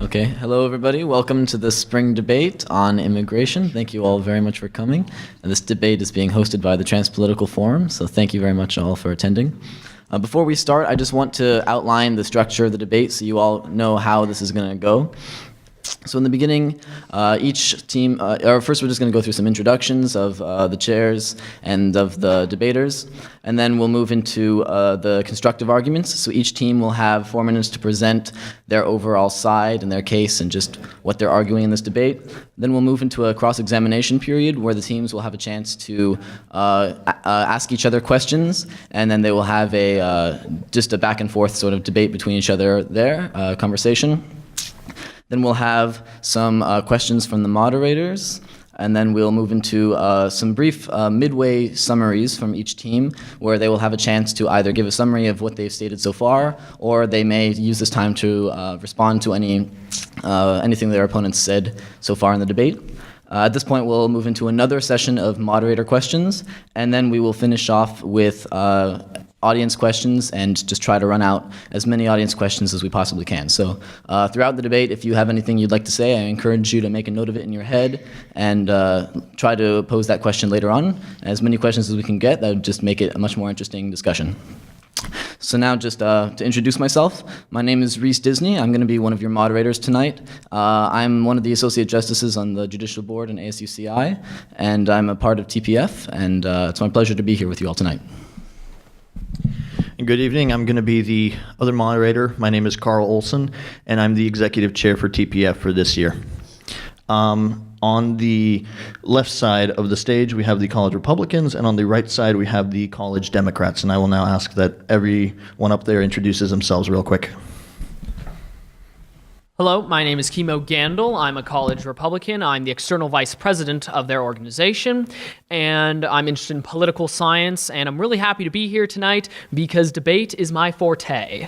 Okay, hello everybody. Welcome to the spring debate on immigration. Thank you all very much for coming. And this debate is being hosted by the Transpolitical Forum, so thank you very much all for attending. Before we start, I just want to outline the structure of the debate so you all know how this is going to go. So in the beginning, each team, first we're just going to go through some introductions of the chairs and of the debaters, and then we'll move into the constructive arguments. So each team will have 4 minutes to present their overall side and their case and just what they're arguing in this debate. Then we'll move into a cross-examination period where the teams will have a chance to ask each other questions, and then they will have just a back and forth sort of debate between each other there, conversation. Then we'll have some questions from the moderators, and then we'll move into some brief midway summaries from each team, where they will have a chance to either give a summary of what they've stated so far, or they may use this time to respond to anything their opponents said so far in the debate. At this point, we'll move into another session of moderator questions, and then we will finish off with audience questions and just try to run out as many audience questions as we possibly can. So throughout the debate, if you have anything you'd like to say, I encourage you to make a note of it in your head and try to pose that question later on. As many questions as we can get, that would just make it a much more interesting discussion. So now just to introduce myself, my name is Reese Disney. I'm going to be one of your moderators tonight. I'm one of the Associate Justices on the Judicial Board in ASUCI, and I'm a part of TPF, and it's my pleasure to be here with you all tonight. Good evening. I'm going to be the other moderator. My name is Carl Olson, and I'm the executive chair for TPF for this year. On the left side of the stage, we have the college Republicans, and on the right side, we have the college Democrats. And I will now ask that everyone up there introduces themselves real quick. Hello, my name is Kimo Gandil. I'm a college Republican. I'm the external vice president of their organization, and I'm interested in political science, and I'm really happy to be here tonight because debate is my forte.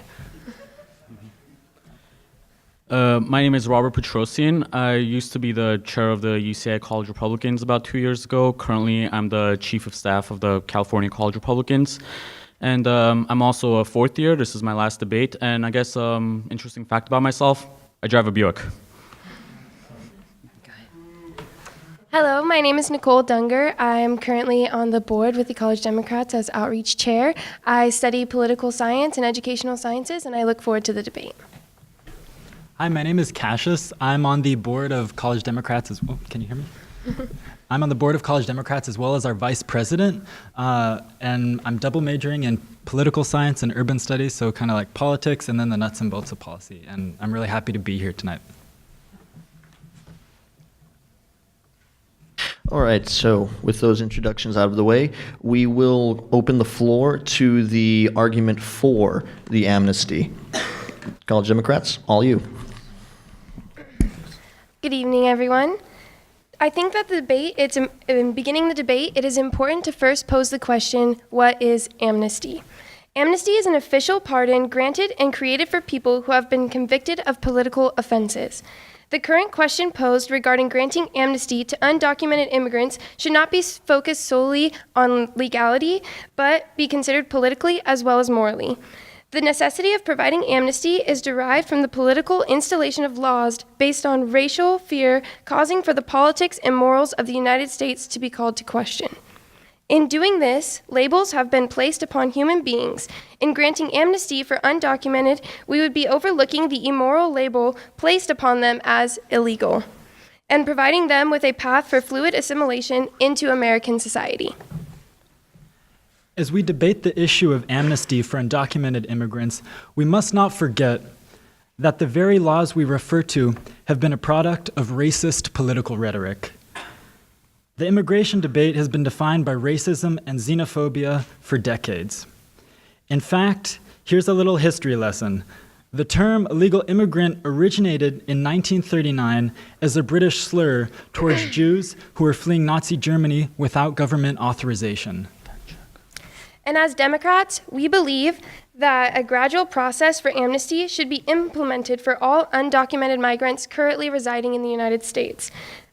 My name is Robert Petrosian. I used to be the chair of the UCI College Republicans about 2 years ago. Currently, I'm the chief of staff of the California College Republicans. And I'm also a fourth year. This is my last debate. And I guess interesting fact about myself, I drive a Buick. Hello, my name is Nicole Dunger. I'm currently on the board with the College Democrats as outreach chair. I study political science and educational sciences, and I look forward to the debate. Hi, my name is Cassius. I'm on the board of College Democrats as well. Can you hear me? I'm on the board of College Democrats as well as our vice president, and I'm double majoring in political science and urban studies, so kind of like politics and then the nuts and bolts of policy. And I'm really happy to be here tonight. All right, so with those introductions out of the way, we will open the floor to the argument for the amnesty. College Democrats, all you. Good evening, everyone. I think that in beginning the debate, it is important to first pose the question, what is amnesty? Amnesty is an official pardon granted and created for people who have been convicted of political offenses. The current question posed regarding granting amnesty to undocumented immigrants should not be focused solely on legality, but be considered politically as well as morally. The necessity of providing amnesty is derived from the political installation of laws based on racial fear, causing for the politics and morals of the United States to be called to question. In doing this, labels have been placed upon human beings. In granting amnesty for undocumented, we would be overlooking the immoral label placed upon them as illegal, and providing them with a path for fluid assimilation into American society. As we debate the issue of amnesty for undocumented immigrants, we must not forget that the very laws we refer to have been a product of racist political rhetoric. The immigration debate has been defined by racism and xenophobia for decades. In fact, here's a little history lesson. The term illegal immigrant originated in 1939 as a British slur towards Jews who were fleeing Nazi Germany without government authorization. And as Democrats, we believe that a gradual process for amnesty should be implemented for all undocumented migrants currently residing in the United States.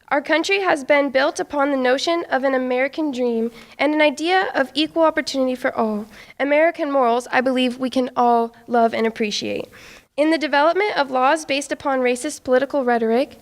Our country has been built upon the notion of an American dream and an idea of equal opportunity for all. American morals, I believe we can all love and appreciate. In the development of laws based upon racist political rhetoric,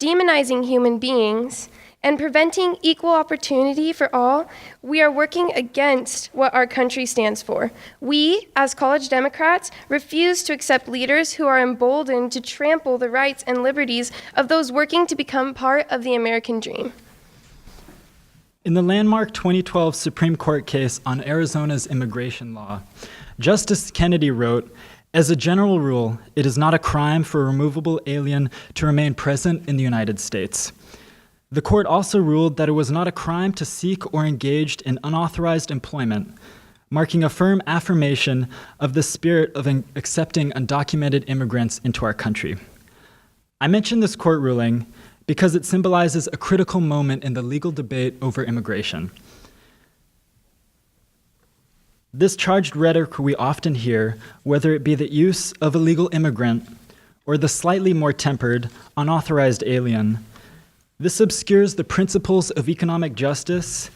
demonizing human beings, and preventing equal opportunity for all, we are working against what our country stands for. We, as college Democrats, refuse to accept leaders who are emboldened to trample the rights and liberties of those working to become part of the American dream. In the landmark 2012 Supreme Court case on Arizona's immigration law, Justice Kennedy wrote, "As a general rule, it is not a crime for a removable alien to remain present in the United States." The court also ruled that it was not a crime to seek or engage in unauthorized employment, marking a firm affirmation of the spirit of accepting undocumented immigrants into our country. I mention this court ruling because it symbolizes a critical moment in the legal debate over immigration. This charged rhetoric we often hear, whether it be the use of illegal immigrant or the slightly more tempered unauthorized alien, this obscures the principles of economic justice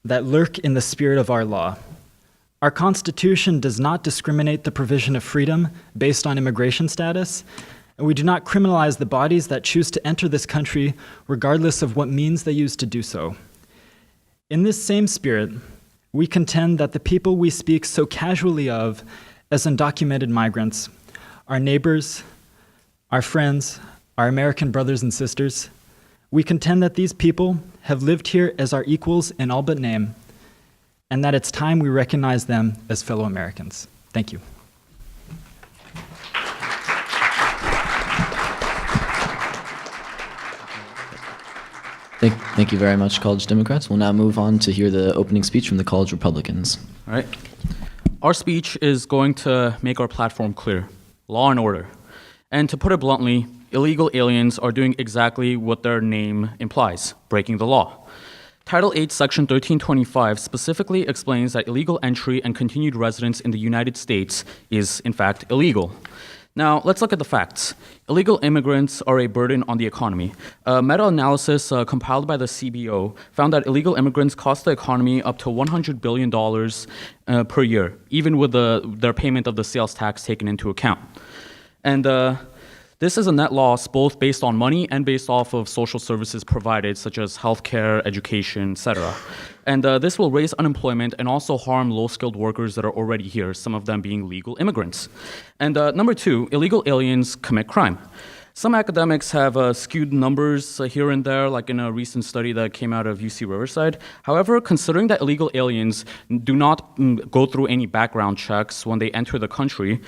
that lurk in the spirit of our law. Our Constitution does not discriminate the provision of freedom based on immigration status, and we do not criminalize the bodies that choose to enter this country regardless of what means they use to do so. In this same spirit, we contend that the people we speak so casually of as undocumented migrants, our neighbors, our friends, our American brothers and sisters, we contend that these people have lived here as our equals in all but name, and that it's time we recognize them as fellow Americans. Thank you. Thank you very much, College Democrats. We'll now move on to hear the opening speech from the College Republicans. All right. Our speech is going to make our platform clear: law and order. And to put it bluntly, illegal aliens are doing exactly what their name implies: breaking the law. Title 8, Section 1325 specifically explains that illegal entry and continued residence in the United States is, in fact, illegal. Now, let's look at the facts. Illegal immigrants are a burden on the economy. A meta-analysis compiled by the CBO found that illegal immigrants cost the economy up to $100 billion per year, even with their payment of the sales tax taken into account. And this is a net loss both based on money and based off of social services provided, such as healthcare, education, etc. And this will raise unemployment and also harm low-skilled workers that are already here, some of them being legal immigrants. And number two, illegal aliens commit crime. Some academics have skewed numbers here and there, like in a recent study that came out of UC Riverside. However, considering that illegal aliens do not go through any background checks when they enter the country,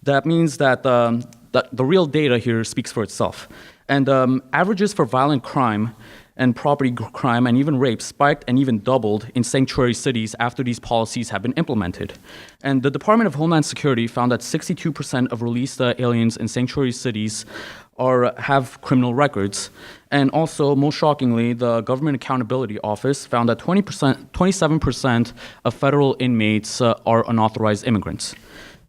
that means that the real data here speaks for itself. And averages for violent crime and property crime and even rape spiked and even doubled in sanctuary cities after these policies have been implemented. And the Department of Homeland Security found that 62% of released aliens in sanctuary cities have criminal records. And also, most shockingly, the Government Accountability Office found that 27% of federal inmates are unauthorized immigrants.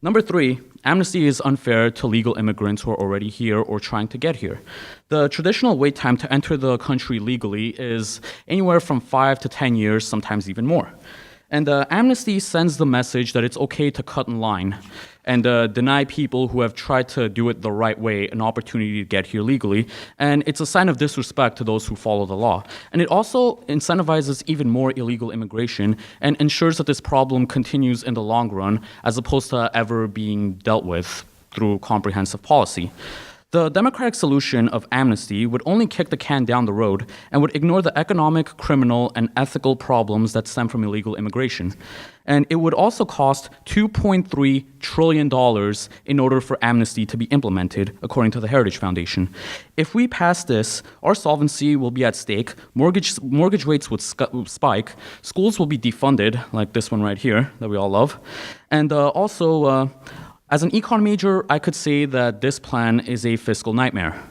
Number three, amnesty is unfair to legal immigrants who are already here or trying to get here. The traditional wait time to enter the country legally is anywhere from 5 to 10 years, sometimes even more. And amnesty sends the message that it's okay to cut in line and deny people who have tried to do it the right way an opportunity to get here legally. And it's a sign of disrespect to those who follow the law. And it also incentivizes even more illegal immigration and ensures that this problem continues in the long run as opposed to ever being dealt with through comprehensive policy. The democratic solution of amnesty would only kick the can down the road and would ignore the economic, criminal, and ethical problems that stem from illegal immigration. And it would also cost $2.3 trillion in order for amnesty to be implemented, according to the Heritage Foundation. If we pass this, our solvency will be at stake, mortgage rates would spike, schools will be defunded, like this one right here that we all love, and as an econ major, I could say that this plan is a fiscal nightmare.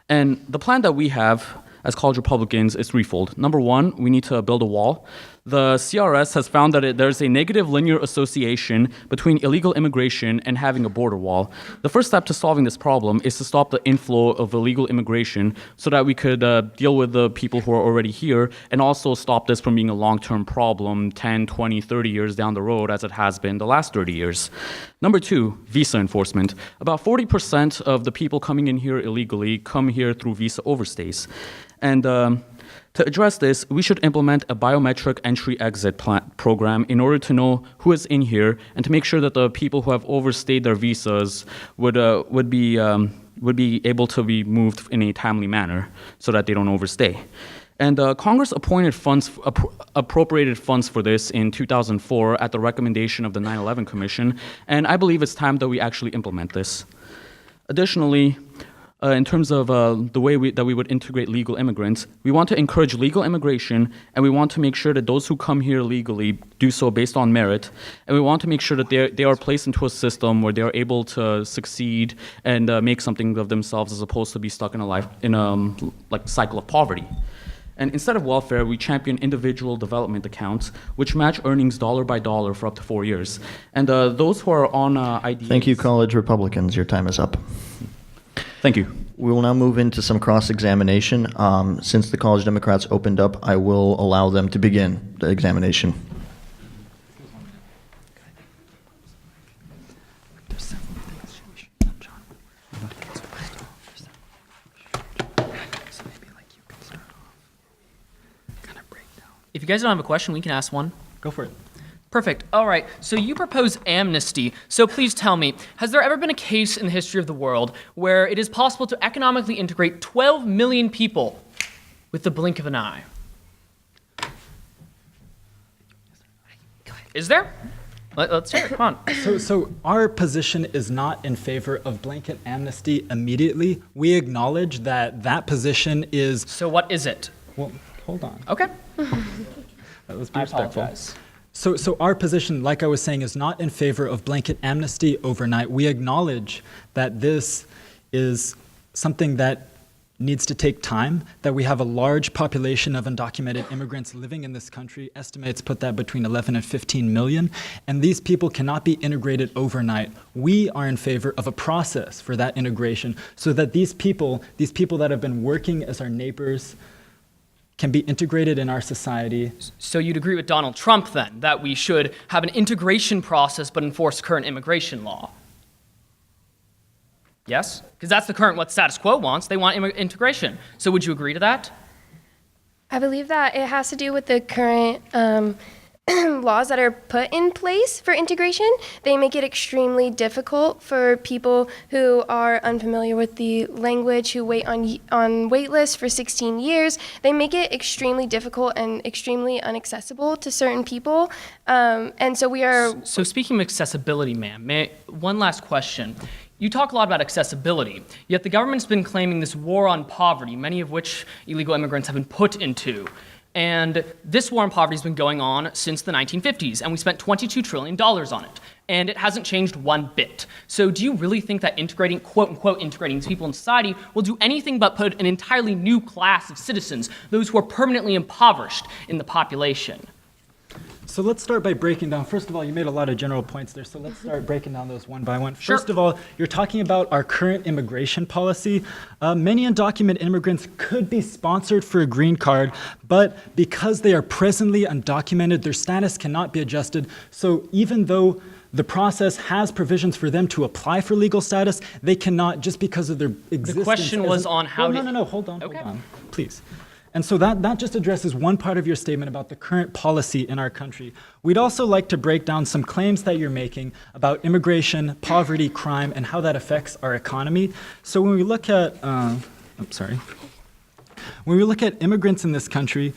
And the plan that we have as college Republicans is threefold. Number one, we need to build a wall. The CRS has found that there's a negative linear association between illegal immigration and having a border wall. The first step to solving this problem is to stop the inflow of illegal immigration so that we could deal with the people who are already here and also stop this from being a long-term problem 10, 20, 30 years down the road as it has been the last 30 years. Number two, visa enforcement. About 40% of the people coming in here illegally come here through visa overstays. And to address this, we should implement a biometric entry-exit program in order to know who is in here and to make sure that the people who have overstayed their visas would be able to be moved in a timely manner so that they don't overstay. And Congress appropriated funds for this in 2004 at the recommendation of the 9/11 Commission, and I believe it's time that we actually implement this. Additionally, in terms of the way that we would integrate legal immigrants, we want to encourage legal immigration, and we want to make sure that those who come here legally do so based on merit, and we want to make sure that they are placed into a system where they are able to succeed and make something of themselves as opposed to be stuck in a cycle of poverty. And instead of welfare, we champion individual development accounts, which match earnings dollar by dollar for up to 4 years. And those who are on IDs... Thank you, college Republicans. Your time is up. Thank you. We will now move into some cross-examination. Since the college Democrats opened up, I will allow them to begin the examination. If you guys don't have a question, we can ask one. Go for it. Perfect. All right. So you propose amnesty. So please tell me, has there ever been a case in the history of the world where it is possible to economically integrate 12 million people with the blink of an eye? Is there? Let's hear it. Come on. So our position is not in favor of blanket amnesty immediately. We acknowledge that position is... So what is it? Well, hold on. Okay. Let's be I respectful. apologize. So our position, like I was saying, is not in favor of blanket amnesty overnight. We acknowledge that this is something that needs to take time, that we have a large population of undocumented immigrants living in this country. Estimates put that between 11 and 15 million, and these people cannot be integrated overnight. We are in favor of a process for that integration so that these people that have been working as our neighbors can be integrated in our society. So you'd agree with Donald Trump then, that we should have an integration process but enforce current immigration law? Yes? Because that's the current what status quo wants. They want integration. So would you agree to that? I believe that it has to do with the current laws that are put in place for integration. They make it extremely difficult for people who are unfamiliar with the language, who wait on wait lists for 16 years. They make it extremely difficult and extremely inaccessible to certain people. And so we are... So speaking of accessibility, ma'am, one last question. You talk a lot about accessibility, yet the government's been claiming this war on poverty, many of which illegal immigrants have been put into. And this war on poverty has been going on since the 1950s, and we spent $22 trillion on it. And it hasn't changed one bit. So do you really think that integrating, quote unquote, integrating these people in society will do anything but put an entirely new class of citizens, those who are permanently impoverished in the population? So let's start by breaking down. First of all, you made a lot of general points there, so let's start breaking down those one by one. Sure. First of all, you're talking about our current immigration policy. Many undocumented immigrants could be sponsored for a green card, but because they are presently undocumented, their status cannot be adjusted. So even though the process has provisions for them to apply for legal status, they cannot just because of their existence. The question was on how to... No, hold on, please. And so that just addresses one part of your statement about the current policy in our country. We'd also like to break down some claims that you're making about immigration, poverty, crime, and how that affects our economy. So when we look at, when we look at immigrants in this country,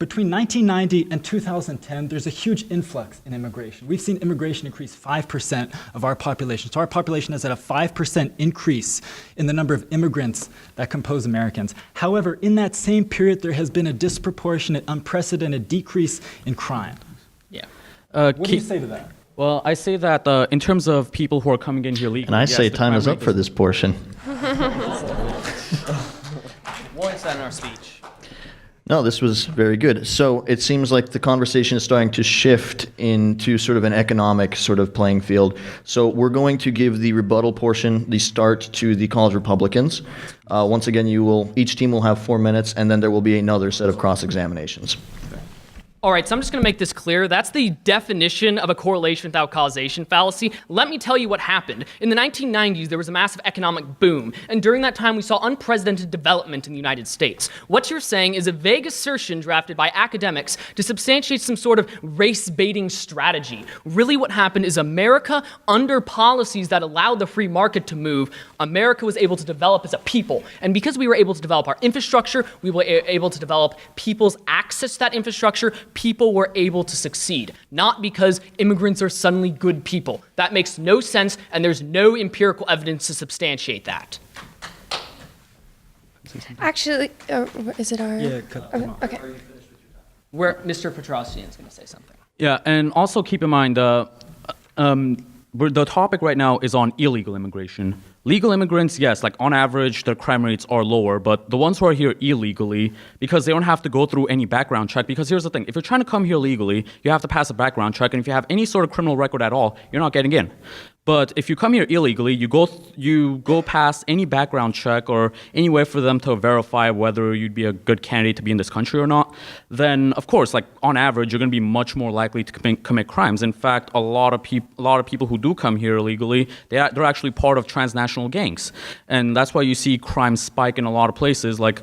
between 1990 and 2010, there's a huge influx in immigration. We've seen immigration increase 5% of our population. So our population has had a 5% increase in the number of immigrants that compose Americans. However, in that same period, there has been a disproportionate, unprecedented decrease in crime. Yeah. What do you say to that? Well, I say that in terms of people who are coming in here legally... And I say time is up for this portion. We'll answer that in our speech. No, this was very good. So it seems like the conversation is starting to shift into sort of an economic sort of playing field. So we're going to give the rebuttal portion, the start, to the college Republicans. Once again, each team will have 4 minutes, and then there will be another set of cross-examinations. All right, so I'm just going to make this clear. That's the definition of a correlation without causation fallacy. Let me tell you what happened. In the 1990s, there was a massive economic boom, and during that time, we saw unprecedented development in the United States. What you're saying is a vague assertion drafted by academics to substantiate some sort of race-baiting strategy. Really what happened is America, under policies that allowed the free market to move, America was able to develop as a people. And because we were able to develop our infrastructure, we were able to develop people's access to that infrastructure, people were able to succeed, not because immigrants are suddenly good people. That makes no sense, and there's no empirical evidence to substantiate that. Actually, is it our? Yeah, cut them off. Okay. Where Mr. Petrosian is going to say something. Yeah, and also keep in mind, the topic right now is on illegal immigration. Legal immigrants, yes, like on average, their crime rates are lower, but the ones who are here illegally, because they don't have to go through any background check, because here's the thing, if you're trying to come here legally, you have to pass a background check, and if you have any sort of criminal record at all, you're not getting in. But if you come here illegally, you go past any background check or any way for them to verify whether you'd be a good candidate to be in this country or not, then of course, like on average, you're going to be much more likely to commit crimes. In fact, a lot of people who do come here illegally, they're actually part of transnational gangs, and that's why you see crime spike in a lot of places, like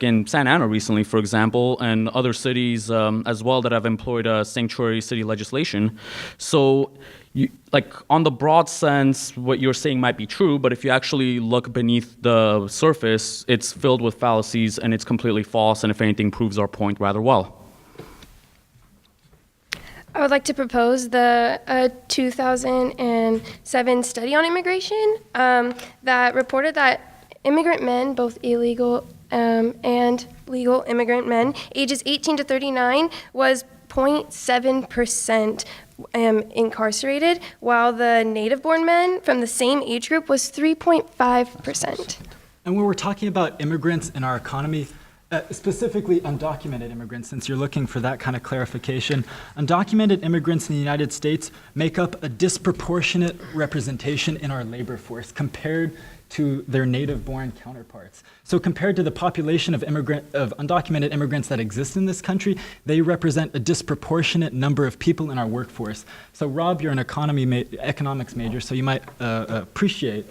in Santa Ana recently, for example, and other cities as well that have employed sanctuary city legislation. So, on the broad sense, what you're saying might be true, but if you actually look beneath the surface, it's filled with fallacies and it's completely false, and if anything, proves our point rather well. I would like to propose the 2007 study on immigration that reported that immigrant men, both illegal and legal immigrant men, ages 18 to 39, was 0.7% incarcerated, while the native-born men from the same age group was 3.5%. And when we're talking about immigrants in our economy, specifically undocumented immigrants, since you're looking for that kind of clarification, undocumented immigrants in the United States make up a disproportionate representation in our labor force compared to their native-born counterparts. So compared to the population of undocumented immigrants that exist in this country, they represent a disproportionate number of people in our workforce. So Rob, you're an economics major, so you might appreciate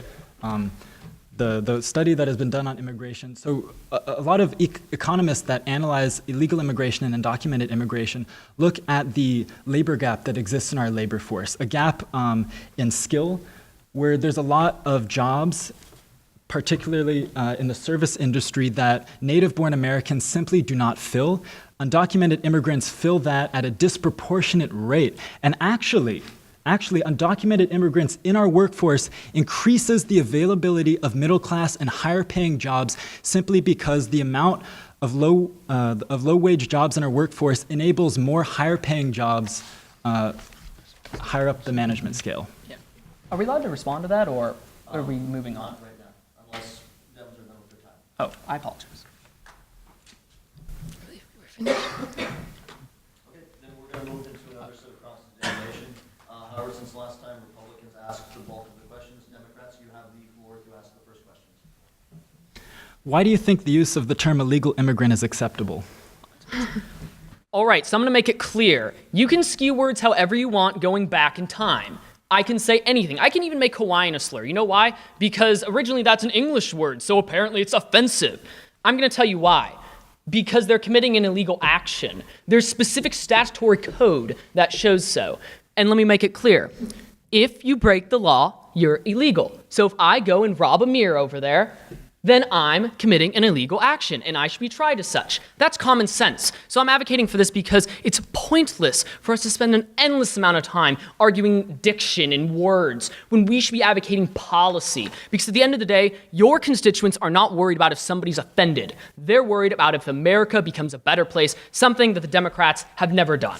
the study that has been done on immigration. So a lot of economists that analyze illegal immigration and undocumented immigration look at the labor gap that exists in our labor force, a gap in skill, where there's a lot of jobs, particularly in the service industry, that native-born Americans simply do not fill. Undocumented immigrants fill that at a disproportionate rate. And actually, undocumented immigrants in our workforce increases the availability of middle-class and higher-paying jobs simply because the amount of low-wage jobs in our workforce enables more higher-paying jobs higher up the management scale. Yeah. Are we allowed to respond to that, or are we moving on? Right now, unless Devils are done with their time. Oh, I apologize. We're finished. Okay, then we're going to move into another set of cross-examination. However, since last time Republicans asked the bulk of the questions, Democrats, you have the floor to ask the first questions. Why do you think the use of the term illegal immigrant is acceptable? All right, so I'm going to make it clear. You can skew words however you want going back in time. I can say anything. I can even make Hawaiian a slur. You know why? Because originally that's an English word, so apparently it's offensive. I'm going to tell you why. Because they're committing an illegal action. There's specific statutory code that shows so. And let me make it clear. If you break the law, you're illegal. So if I go and rob a mirror over there, then I'm committing an illegal action, and I should be tried as such. That's common sense. So I'm advocating for this because it's pointless for us to spend an endless amount of time arguing diction and words when we should be advocating policy. Because at the end of the day, your constituents are not worried about if somebody's offended. They're worried about if America becomes a better place, something that the Democrats have never done.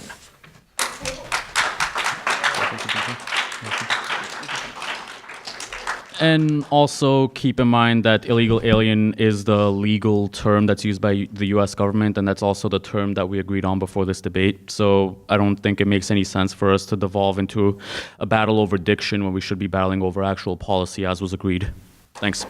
And also keep in mind that illegal alien is the legal term that's used by the U.S. government, and that's also the term that we agreed on before this debate. So I don't think it makes any sense for us to devolve into a battle over diction when we should be battling over actual policy as was agreed. Thanks.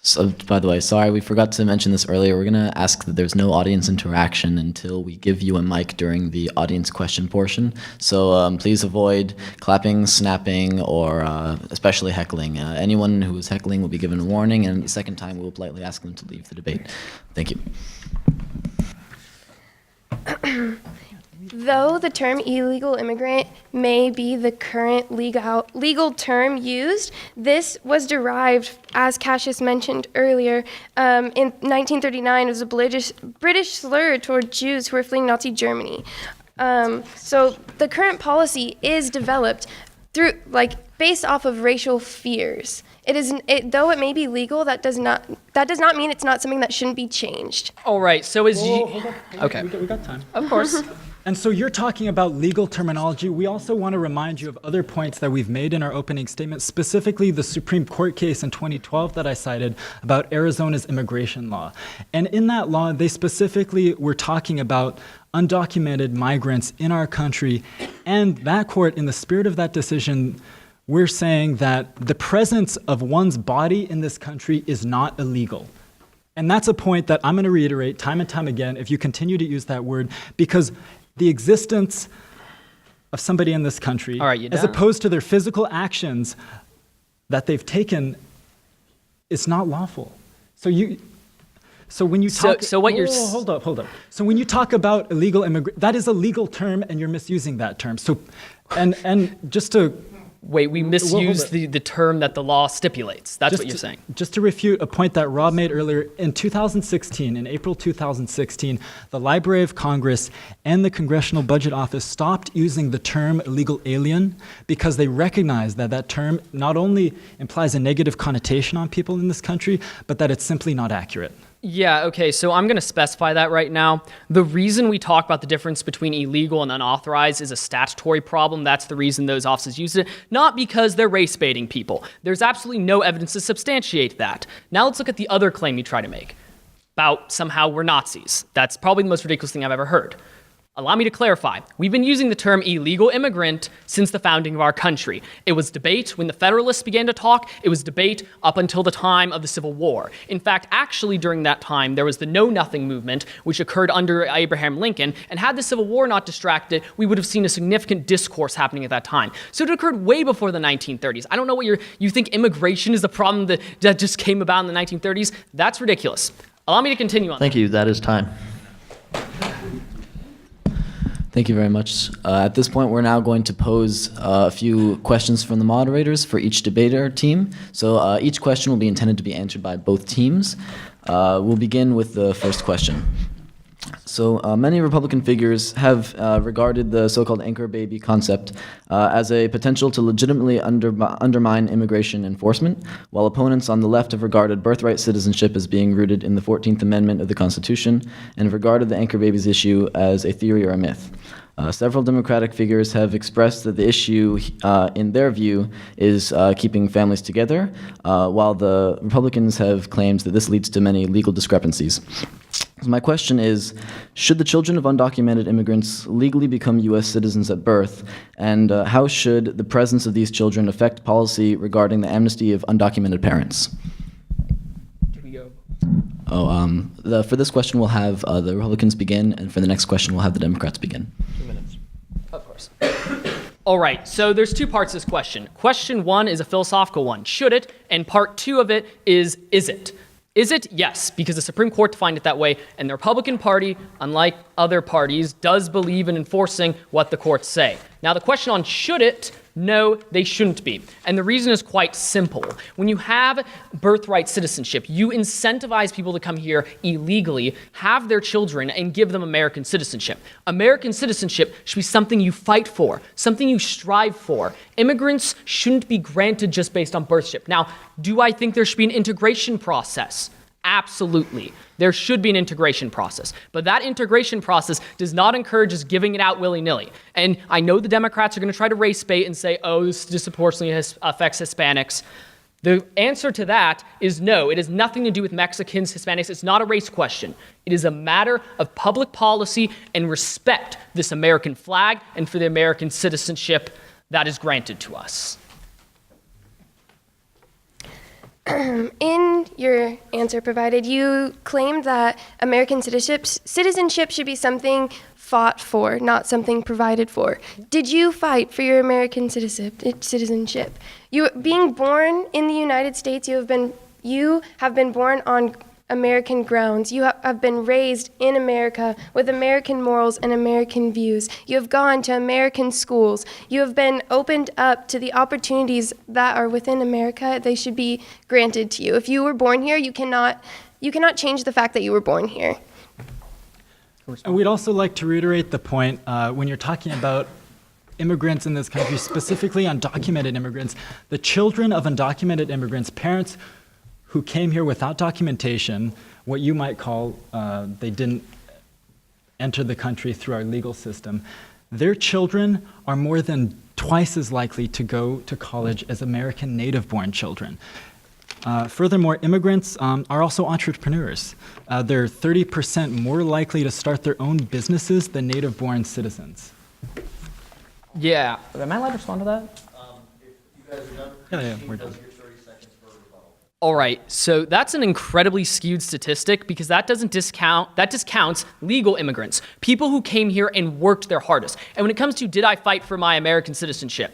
So, by the way, sorry, we forgot to mention this earlier. We're going to ask that there's no audience interaction until we give you a mic during the audience question portion. So please avoid clapping, snapping, or especially heckling. Anyone who is heckling will be given a warning, and the second time we'll politely ask them to leave the debate. Thank you. Though the term illegal immigrant may be the current legal term used, this was derived, as Cassius mentioned earlier, in 1939 as a British slur toward Jews who were fleeing Nazi Germany. So the current policy is developed through, based off of racial fears. Though it may be legal, that does not mean it's not something that shouldn't be changed. All right, so as Whoa, you... hold up. Okay. We got time. Of course. And so you're talking about legal terminology. We also want to remind you of other points that we've made in our opening statement, specifically the Supreme Court case in 2012 that I cited about Arizona's immigration law. And in that law, they specifically were talking about undocumented migrants in our country. And that court, in the spirit of that decision, we're saying that the presence of one's body in this country is not illegal. And that's a point that I'm going to reiterate time and time again if you continue to use that word, because the existence of somebody in this country, All right, you as done? opposed to their physical actions that they've taken, is not lawful. So when you talk, So what you're hold up. So when you talk about illegal immigration, that is a legal term, and you're misusing that term. So, and just to Wait, we misused hold the term that the law stipulates. That's what you're saying. Just to refute a point that Rob made earlier, in 2016, in April 2016, the Library of Congress and the Congressional Budget Office stopped using the term illegal alien because they recognized that that term not only implies a negative connotation on people in this country, but that it's simply not accurate. Yeah, okay, so I'm going to specify that right now. The reason we talk about the difference between illegal and unauthorized is a statutory problem. That's the reason those offices use it, not because they're race baiting people. There's absolutely no evidence to substantiate that. Now let's look at the other claim you try to make about somehow we're Nazis. That's probably the most ridiculous thing I've ever heard. Allow me to clarify. We've been using the term illegal immigrant since the founding of our country. It was debate when the Federalists began to talk. It was debate up until the time of the Civil War. In fact, actually during that time, there was the Know Nothing movement, which occurred under Abraham Lincoln. And had the Civil War not distracted, we would have seen a significant discourse happening at that time. So it occurred way before the 1930s. I don't know what you think immigration is the problem that just came about in the 1930s. That's ridiculous. Allow me to continue on. Thank you. That is time. Thank you very much. At this point, we're now going to pose a few questions from the moderators for each debater team. So each question will be intended to be answered by both teams. We'll begin with the first question. So many Republican figures have regarded the so-called anchor baby concept as a potential to legitimately undermine immigration enforcement, while opponents on the left have regarded birthright citizenship as being rooted in the 14th Amendment of the Constitution and have regarded the anchor babies issue as a theory or a myth. Several Democratic figures have expressed that the issue, in their view, is keeping families together, while the Republicans have claimed that this leads to many legal discrepancies. So my question is, should the children of undocumented immigrants legally become U.S. citizens at birth, and how should the presence of these children affect policy regarding the amnesty of undocumented parents? For this question, we'll have the Republicans begin, and for the next question, we'll have the Democrats begin. 2 minutes. Of course. All right, so there's two parts to this question. Question one is a philosophical one. Should it? And part two of it is it? Is it? Yes, because the Supreme Court defined it that way, and the Republican Party, unlike other parties, does believe in enforcing what the courts say. Now, the question on should it? No, they shouldn't be. And the reason is quite simple. When you have birthright citizenship, you incentivize people to come here illegally, have their children, and give them American citizenship. American citizenship should be something you fight for, something you strive for. Immigrants shouldn't be granted just based on birthship. Now, do I think there should be an integration process? Absolutely. There should be an integration process. But that integration process does not encourage us giving it out willy-nilly. And I know the Democrats are going to try to race bait and say, oh, this disproportionately affects Hispanics. The answer to that is no. It has nothing to do with Mexicans, Hispanics. It's not a race question. It is a matter of public policy and respect this American flag and for the American citizenship that is granted to us. In your answer provided, you claimed that American citizenship should be something fought for, not something provided for. Did you fight for your American citizenship? You, being born in the United States, you have been born on American grounds. You have been raised in America with American morals and American views. You have gone to American schools. You have been opened up to the opportunities that are within America. They should be granted to you. If you were born here, you cannot change the fact that you were born here. And we'd also like to reiterate the point when you're talking about immigrants in this country, specifically undocumented immigrants, the children of undocumented immigrants, parents who came here without documentation, what you might call they didn't enter the country through our legal system, their children are more than twice as likely to go to college as American native-born children. Furthermore, immigrants are also entrepreneurs. They're 30% more likely to start their own businesses than native-born citizens. Yeah. Am I allowed to respond to that? If you guys are done, Yeah, we're done. does your 30 seconds for rebuttal. All right, so that's an incredibly skewed statistic because that discounts legal immigrants, people who came here and worked their hardest. And when it comes to did I fight for my American citizenship,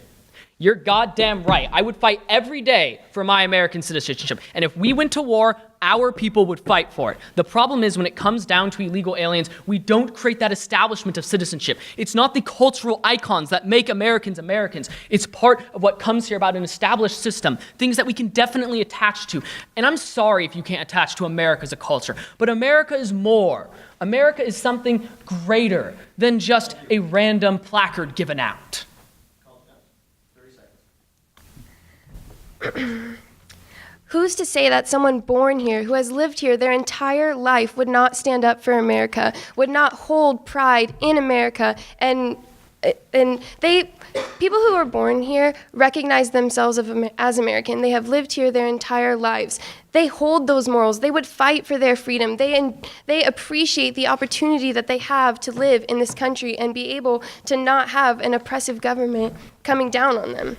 you're goddamn right. I would fight every day for my American citizenship. And if we went to war, our people would fight for it. The problem is when it comes down to illegal aliens, we don't create that establishment of citizenship. It's not the cultural icons that make Americans Americans. It's part of what comes here about an established system, things that we can definitely attach to. And I'm sorry if you can't attach to America as a culture, but America is more. America is something greater than just a random placard given out. Who's to say that someone born here, who has lived here their entire life, would not stand up for America, would not hold pride in America, and people who are born here recognize themselves as American. They have lived here their entire lives. They hold those morals. They would fight for their freedom. They appreciate the opportunity that they have to live in this country and be able to not have an oppressive government coming down on them.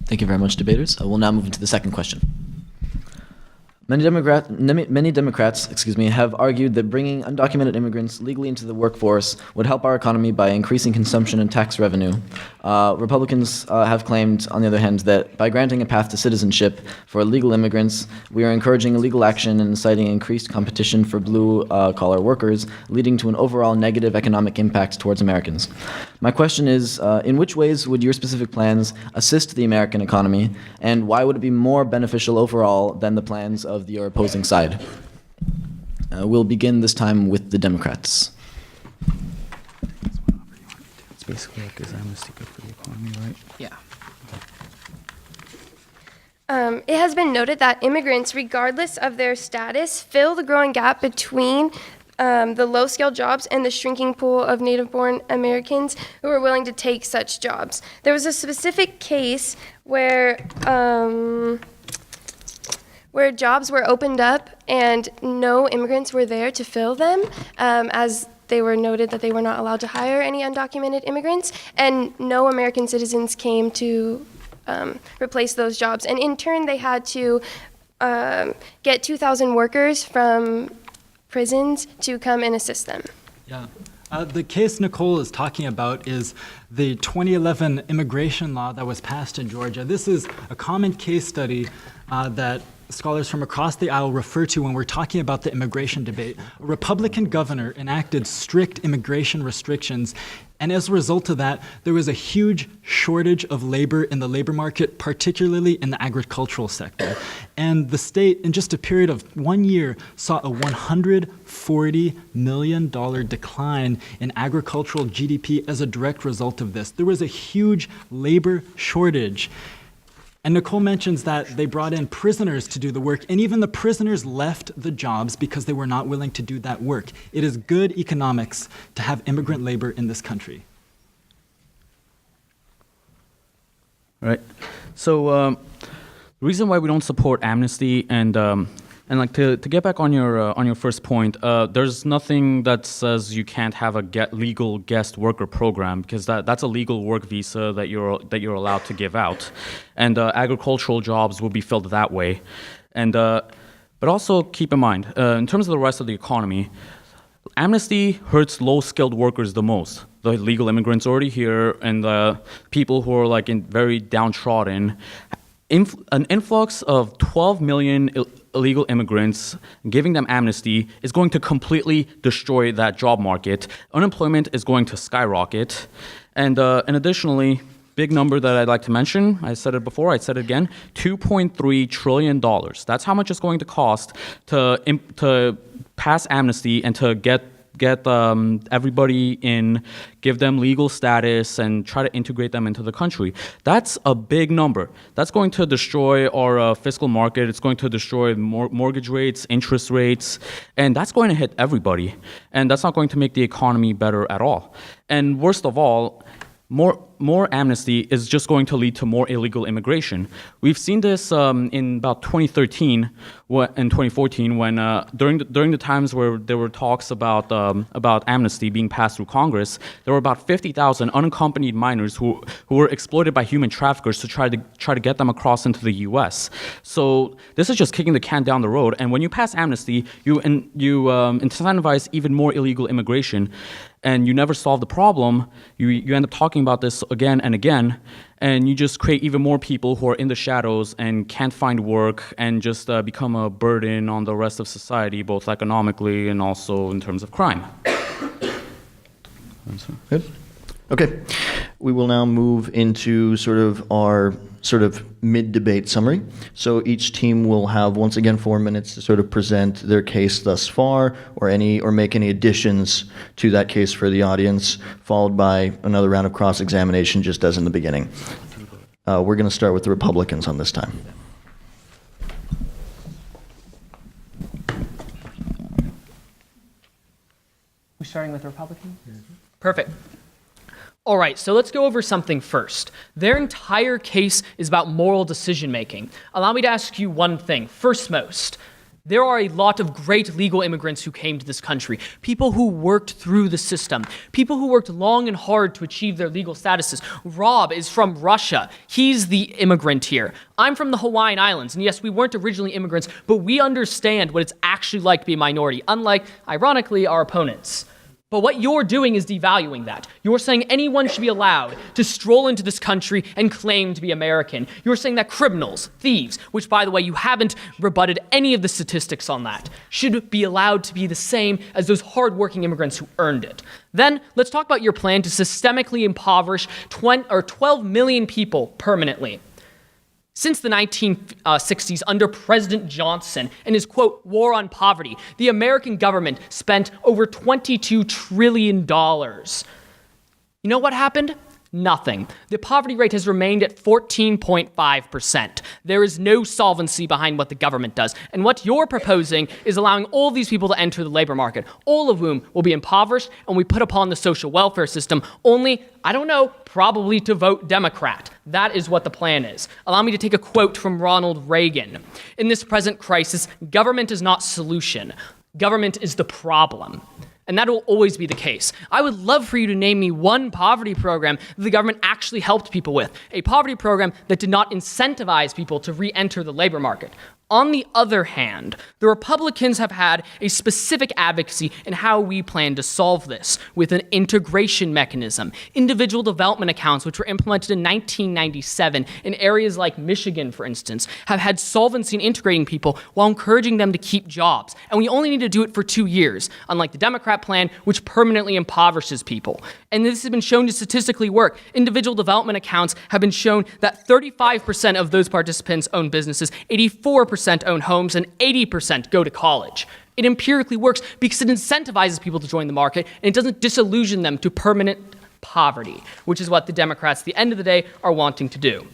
Thank you very much, debaters. We'll now move into the second question. Many Democrats, have argued that bringing undocumented immigrants legally into the workforce would help our economy by increasing consumption and tax revenue. Republicans have claimed, on the other hand, that by granting a path to citizenship for illegal immigrants, we are encouraging illegal action and inciting increased competition for blue-collar workers, leading to an overall negative economic impact towards Americans. My question is, in which ways would your specific plans assist the American economy, and why would it be more beneficial overall than the plans of your opposing side? We'll begin this time with the Democrats. It's basically like, is amnesty good for the economy, right? Yeah. It has been noted that immigrants, regardless of their status, fill the growing gap between the low-skilled jobs and the shrinking pool of native-born Americans who are willing to take such jobs. There was a specific case where jobs were opened up and no immigrants were there to fill them, as they were noted that they were not allowed to hire any undocumented immigrants, and no American citizens came to replace those jobs. And in turn, they had to get 2,000 workers from prisons to come and assist them. Yeah. The case Nicole is talking about is the 2011 immigration law that was passed in Georgia. This is a common case study that scholars from across the aisle refer to when we're talking about the immigration debate. A Republican governor enacted strict immigration restrictions, and as a result of that, there was a huge shortage of labor in the labor market, particularly in the agricultural sector. And the state, in just a period of 1 year, saw a $140 million decline in agricultural GDP as a direct result of this. There was a huge labor shortage. And Nicole mentions that they brought in prisoners to do the work, and even the prisoners left the jobs because they were not willing to do that work. It is good economics to have immigrant labor in this country. Right. So the reason why we don't support amnesty and like to get back on your first point, there's nothing that says you can't have a legal guest worker program, because that's a legal work visa that you're allowed to give out, and agricultural jobs will be filled that way, and but also keep in mind in terms of the rest of the economy, amnesty hurts low-skilled workers the most. The legal immigrants already here, and the people who are like in very downtrodden. An influx of 12 million illegal immigrants, giving them amnesty, is going to completely destroy that job market. Unemployment is going to skyrocket. And additionally, big number that I'd like to mention, I said it before, I said it again, $2.3 trillion. That's how much it's going to cost to pass amnesty and to get everybody in, give them legal status, and try to integrate them into the country. That's a big number. That's going to destroy our fiscal market. It's going to destroy mortgage rates, interest rates, and that's going to hit everybody. And that's not going to make the economy better at all. And worst of all, more amnesty is just going to lead to more illegal immigration. We've seen this in about 2013 and 2014 when during the times where there were talks about amnesty being passed through Congress, there were about 50,000 unaccompanied minors who were exploited by human traffickers to try to get them across into the U.S. So this is just kicking the can down the road. And when you pass amnesty, you incentivize even more illegal immigration. And you never solve the problem. You end up talking about this again and again, and you just create even more people who are in the shadows and can't find work and just become a burden on the rest of society, both economically and also in terms of crime. Good. Okay. We will now move into our mid-debate summary. So each team will have, once again, 4 minutes to sort of present their case thus far, or make any additions to that case for the audience, followed by another round of cross-examination, just as in the beginning. We're going to start with the Republicans on this time. We're starting with Republicans? Perfect. All right, so let's go over something first. Their entire case is about moral decision-making. Allow me to ask you one thing. First most, there are a lot of great legal immigrants who came to this country, people who worked through the system, people who worked long and hard to achieve their legal statuses. Rob is from Russia. He's the immigrant here. I'm from the Hawaiian Islands, and yes, we weren't originally immigrants, but we understand what it's actually like to be a minority, unlike, ironically, our opponents. But what you're doing is devaluing that. You're saying anyone should be allowed to stroll into this country and claim to be American. You're saying that criminals, thieves, which, by the way, you haven't rebutted any of the statistics on that, should be allowed to be the same as those hardworking immigrants who earned it. Then, let's talk about your plan to systemically impoverish 12 million people permanently. Since the 1960s, under President Johnson and his, quote, war on poverty, the American government spent over $22 trillion. You know what happened? Nothing. The poverty rate has remained at 14.5%. There is no solvency behind what the government does. And what you're proposing is allowing all these people to enter the labor market, all of whom will be impoverished and we put upon the social welfare system only, I don't know, probably to vote Democrat. That is what the plan is. Allow me to take a quote from Ronald Reagan. In this present crisis, government is not solution. Government is the problem. And that will always be the case. I would love for you to name me one poverty program that the government actually helped people with, a poverty program that did not incentivize people to re-enter the labor market. On the other hand, the Republicans have had a specific advocacy in how we plan to solve this with an integration mechanism. Individual development accounts, which were implemented in 1997 in areas like Michigan, for instance, have had solvency in integrating people while encouraging them to keep jobs. And we only need to do it for 2 years, unlike the Democrat plan, which permanently impoverishes people. And this has been shown to statistically work. Individual development accounts have been shown that 35% of those participants own businesses, 84% own homes, and 80% go to college. It empirically works because it incentivizes people to join the market, and it doesn't disillusion them to permanent poverty, which is what the Democrats, at the end of the day, are wanting to do.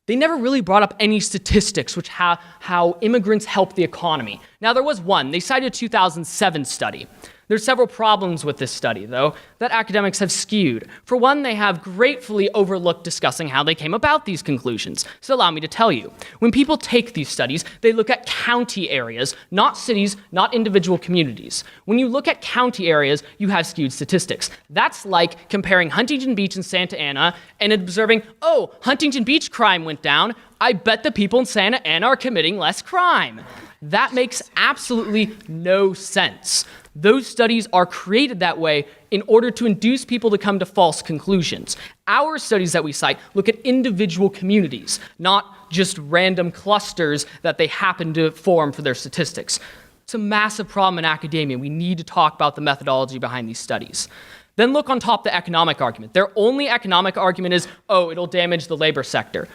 They never really brought up any statistics which how immigrants help the economy. Now, there was one. They cited a 2007 study. There's several problems with this study, though, that academics have skewed. For one, they have gratefully overlooked discussing how they came about these conclusions. So allow me to tell you. When people take these studies, they look at county areas, not cities, not individual communities. When you look at county areas, you have skewed statistics. That's like comparing Huntington Beach and Santa Ana and observing, oh, Huntington Beach crime went down. I bet the people in Santa Ana are committing less crime. That makes absolutely no sense. Those studies are created that way in order to induce people to come to false conclusions. Our studies that we cite look at individual communities, not just random clusters that they happen to form for their statistics. It's a massive problem in academia. We need to talk about the methodology behind these studies. Then look on top the economic argument. Their only economic argument is, oh, it'll damage the labor sector.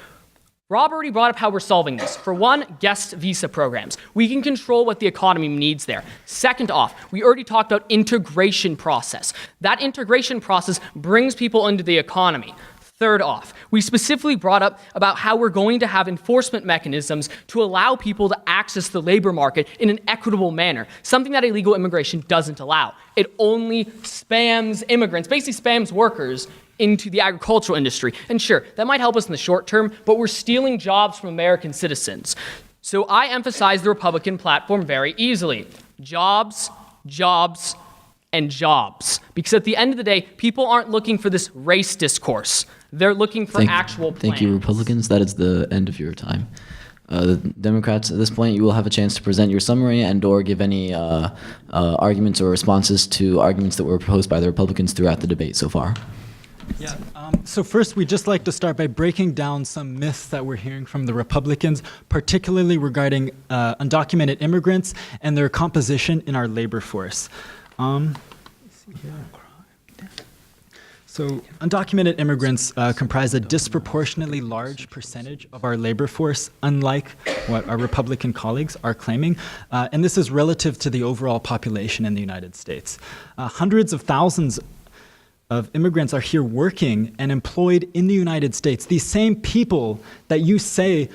Rob already brought up how we're solving this. For one, guest visa programs. We can control what the economy needs there. Second off, we already talked about integration process. That integration process brings people into the economy. Third off, we specifically brought up about how we're going to have enforcement mechanisms to allow people to access the labor market in an equitable manner, something that illegal immigration doesn't allow. It only spams immigrants, basically spams workers into the agricultural industry. And sure, that might help us in the short term, but we're stealing jobs from American citizens. So I emphasize the Republican platform very easily. Jobs, jobs, and jobs. Because at the end of the day, people aren't looking for this race discourse. They're looking for actual plans. Thank you, Republicans. That is the end of your time. The Democrats, at this point, you will have a chance to present your summary and or give any arguments or responses to arguments that were proposed by the Republicans throughout the debate so far. Yeah. So first, we'd just like to start by breaking down some myths that we're hearing from the Republicans, particularly regarding undocumented immigrants and their composition in our labor force. So undocumented immigrants comprise a disproportionately large percentage of our labor force, unlike what our Republican colleagues are claiming. And this is relative to the overall population in the United States. Hundreds of thousands of immigrants are here working and employed in the United States. These same people that you say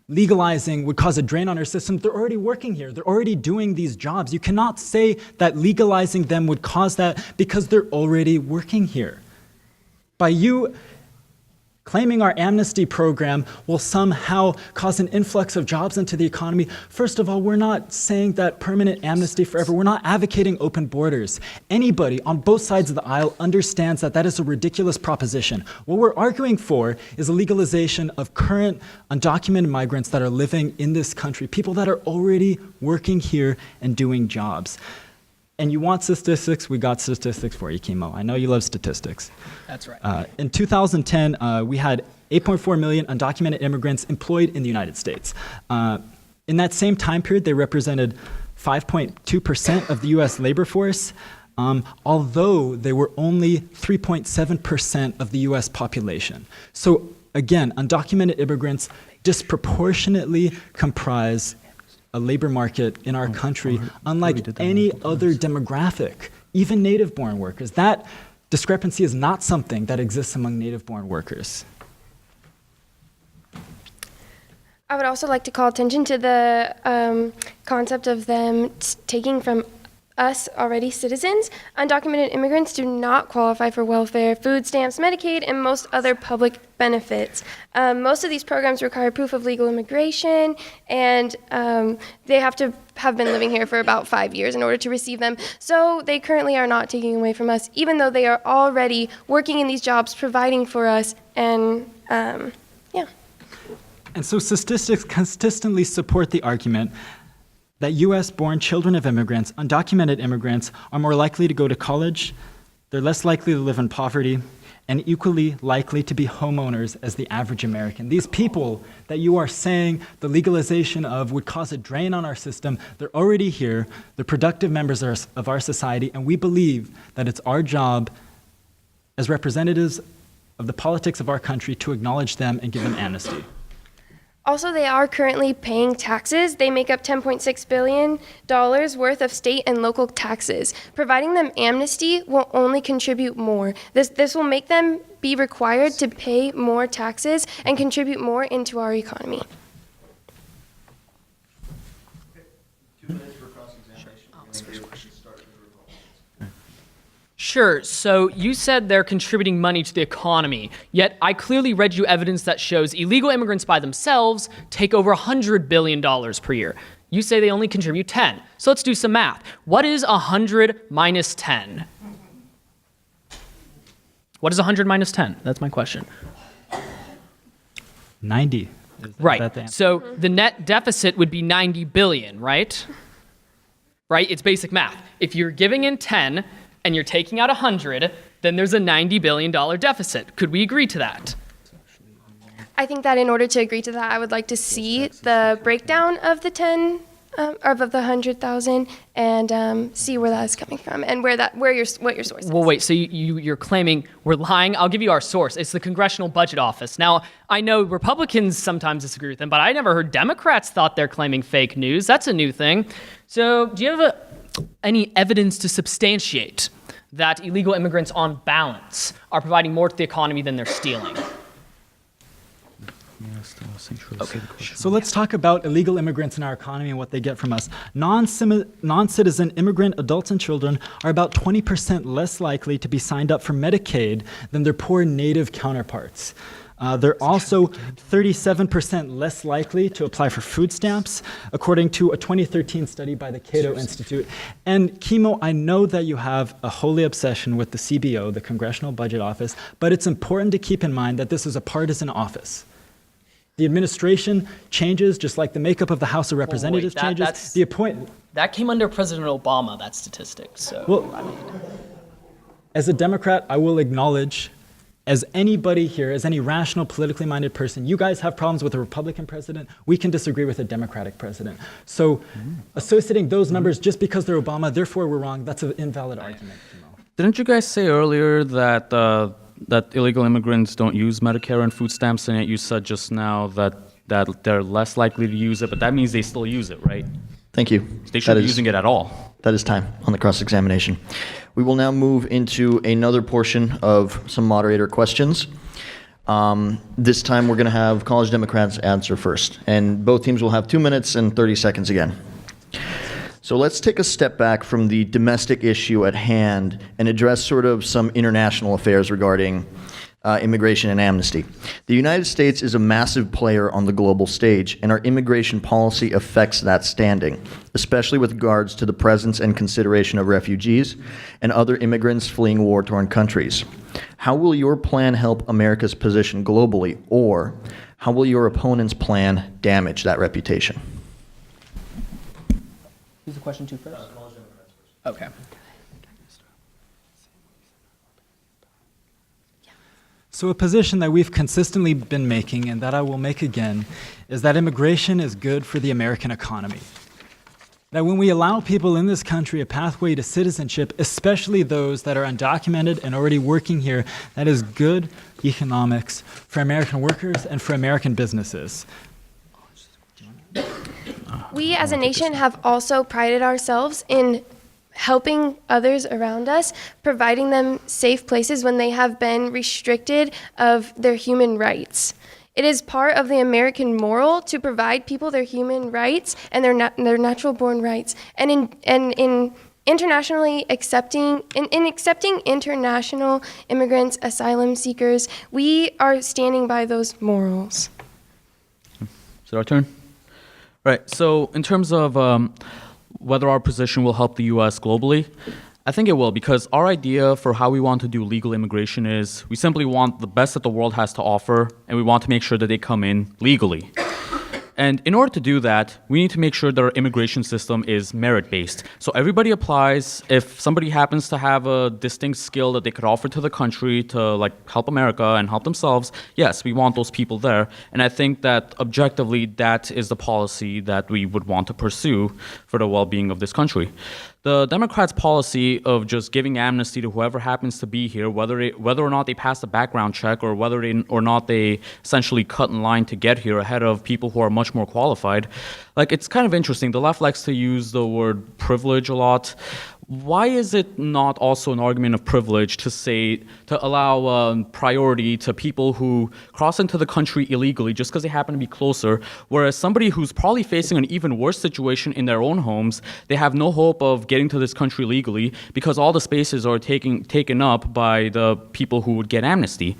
legalizing would cause a drain on our system, they're already working here. They're already doing these jobs. You cannot say that legalizing them would cause that because they're already working here. By you claiming our amnesty program will somehow cause an influx of jobs into the economy. First of all, we're not saying that permanent amnesty forever. We're not advocating open borders. Anybody on both sides of the aisle understands that that is a ridiculous proposition. What we're arguing for is a legalization of current undocumented migrants that are living in this country, people that are already working here and doing jobs. And you want statistics? We got statistics for you, Kimo. I know you love statistics. That's right. In 2010, we had 8.4 million undocumented immigrants employed in the United States. In that same time period, they represented 5.2% of the US labor force, although they were only 3.7% of the US population. So again, undocumented immigrants disproportionately comprise a labor market in our country, unlike any other demographic, even native-born workers. That discrepancy is not something that exists among native-born workers. I would also like to call attention to the concept of them taking from us already citizens. Undocumented immigrants do not qualify for welfare, food stamps, Medicaid, and most other public benefits. Most of these programs require proof of legal immigration, and they have to have been living here for about 5 years in order to receive them. So they currently are not taking away from us, even though they are already working in these jobs, providing for us, and yeah. And so statistics consistently support the argument that US-born children of immigrants, undocumented immigrants, are more likely to go to college, they're less likely to live in poverty, and equally likely to be homeowners as the average American. These people that you are saying the legalization of would cause a drain on our system, they're already here, they're productive members of our society, and we believe that it's our job as representatives of the politics of our country to acknowledge them and give them amnesty. Also, they are currently paying taxes. They make up $10.6 billion worth of state and local taxes. Providing them amnesty will only contribute more. This will make them be required to pay more taxes and contribute more into our economy. 2 minutes for cross-examination. Sure. So you said they're contributing money to the economy, yet I clearly read you evidence that shows illegal immigrants by themselves take over $100 billion per year. You say they only contribute 10. So let's do some math. What is 100 minus 10? What is 100 minus 10? That's my question. 90. Is that the Right. answer? So the net deficit would be 90 billion, right? Right? It's basic math. If you're giving in 10 and you're taking out 100, then there's a $90 billion deficit. Could we agree to that? I think that in order to agree to that, I would like to see the breakdown of the 10, of the 100,000, and see where that is coming from and what your source is. Well, wait, so you're claiming we're lying? I'll give you our source. It's the Congressional Budget Office. Now, I know Republicans sometimes disagree with them, but I never heard Democrats thought they're claiming fake news. That's a new thing. So do you have any evidence to substantiate that illegal immigrants on balance are providing more to the economy than they're stealing? Okay. So let's talk about illegal immigrants in our economy and what they get from us. Non-citizen immigrant adults and children are about 20% less likely to be signed up for Medicaid than their poor native counterparts. They're also 37% less likely to apply for food stamps, according to a 2013 study by the Cato Institute. And Kimo, I know that you have a holy obsession with the CBO, the Congressional Budget Office, but it's important to keep in mind that this is a partisan office. The administration changes, just like the makeup of the House of Representatives changes. That came under President Obama, that statistic. So, Well, as a Democrat, I will acknowledge, as anybody here, as any rational, politically minded person, you guys have problems with a Republican president. We can disagree with a Democratic president. So associating those numbers just because they're Obama, therefore we're wrong, that's an invalid argument. Didn't you guys say earlier that that illegal immigrants don't use Medicare and food stamps, and yet you said just now that they're less likely to use it, but that means they still use it, right? Thank you. They shouldn't be using it at all. That is time on the cross-examination. We will now move into another portion of some moderator questions. This time we're going to have College Democrats answer first, and both teams will have 2 minutes and 30 seconds again. So let's take a step back from the domestic issue at hand and address sort of some international affairs regarding immigration and amnesty. The United States is a massive player on the global stage, and our immigration policy affects that standing, especially with regards to the presence and consideration of refugees and other immigrants fleeing war-torn countries. How will your plan help America's position globally, or how will your opponent's plan damage that reputation? who's the question to first? Okay. So a position that we've consistently been making, and that I will make again, is that immigration is good for the American economy. That when we allow people in this country a pathway to citizenship, especially those that are undocumented and already working here, that is good economics for American workers and for American businesses. We as a nation have also prided ourselves in helping others around us, providing them safe places when they have been restricted of their human rights. It is part of the American moral to provide people their human rights and their natural-born rights. And in internationally accepting international immigrants, asylum seekers, we are standing by those morals. Is it our turn? Right. So in terms of whether our position will help the U.S. globally, I think it will, because our idea for how we want to do legal immigration is we simply want the best that the world has to offer, and we want to make sure that they come in legally. And in order to do that, we need to make sure that our immigration system is merit-based. So everybody applies. If somebody happens to have a distinct skill that they could offer to the country to help America and help themselves, yes, we want those people there. And I think that objectively, that is the policy that we would want to pursue for the well-being of this country. The Democrats' policy of just giving amnesty to whoever happens to be here, whether or not they pass a background check or whether or not they essentially cut in line to get here ahead of people who are much more qualified, like, it's kind of interesting. The left likes to use the word privilege a lot. Why is it not also an argument of privilege to allow priority to people who cross into the country illegally just because they happen to be closer, whereas somebody who's probably facing an even worse situation in their own homes, they have no hope of getting to this country legally because all the spaces are taken up by the people who would get amnesty.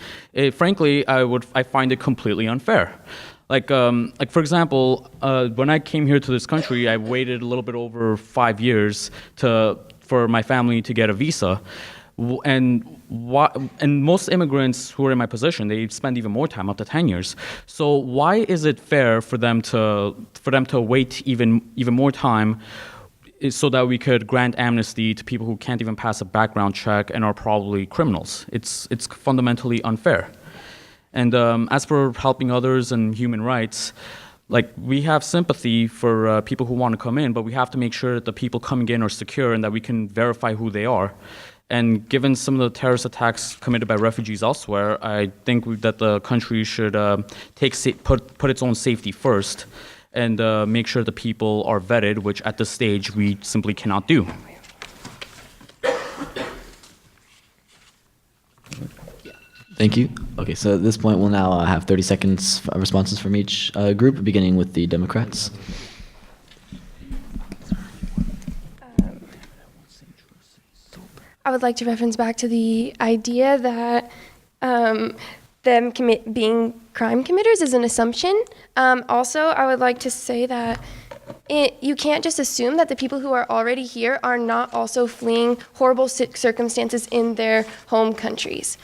Frankly, I find it completely unfair. Like for example, when I came here to this country, I waited a little bit over 5 years for my family to get a visa, and most immigrants who are in my position, they spend even more time, up to 10 years. So why is it fair for them to wait even more time so that we could grant amnesty to people who can't even pass a background check and are probably criminals? It's fundamentally unfair. And as for helping others and human rights, like, we have sympathy for people who want to come in, but we have to make sure that the people coming in are secure and that we can verify who they are. And given some of the terrorist attacks committed by refugees elsewhere, I think that the country should put its own safety first and make sure the people are vetted, which at this stage we simply cannot do. Thank you. Okay, so at this point, we'll now have 30 seconds of responses from each group, beginning with the Democrats. I would like to reference back to the idea that them being crime committers is an assumption. Also, I would like to say that you can't just assume that the people who are already here are not also fleeing horrible circumstances in their home countries.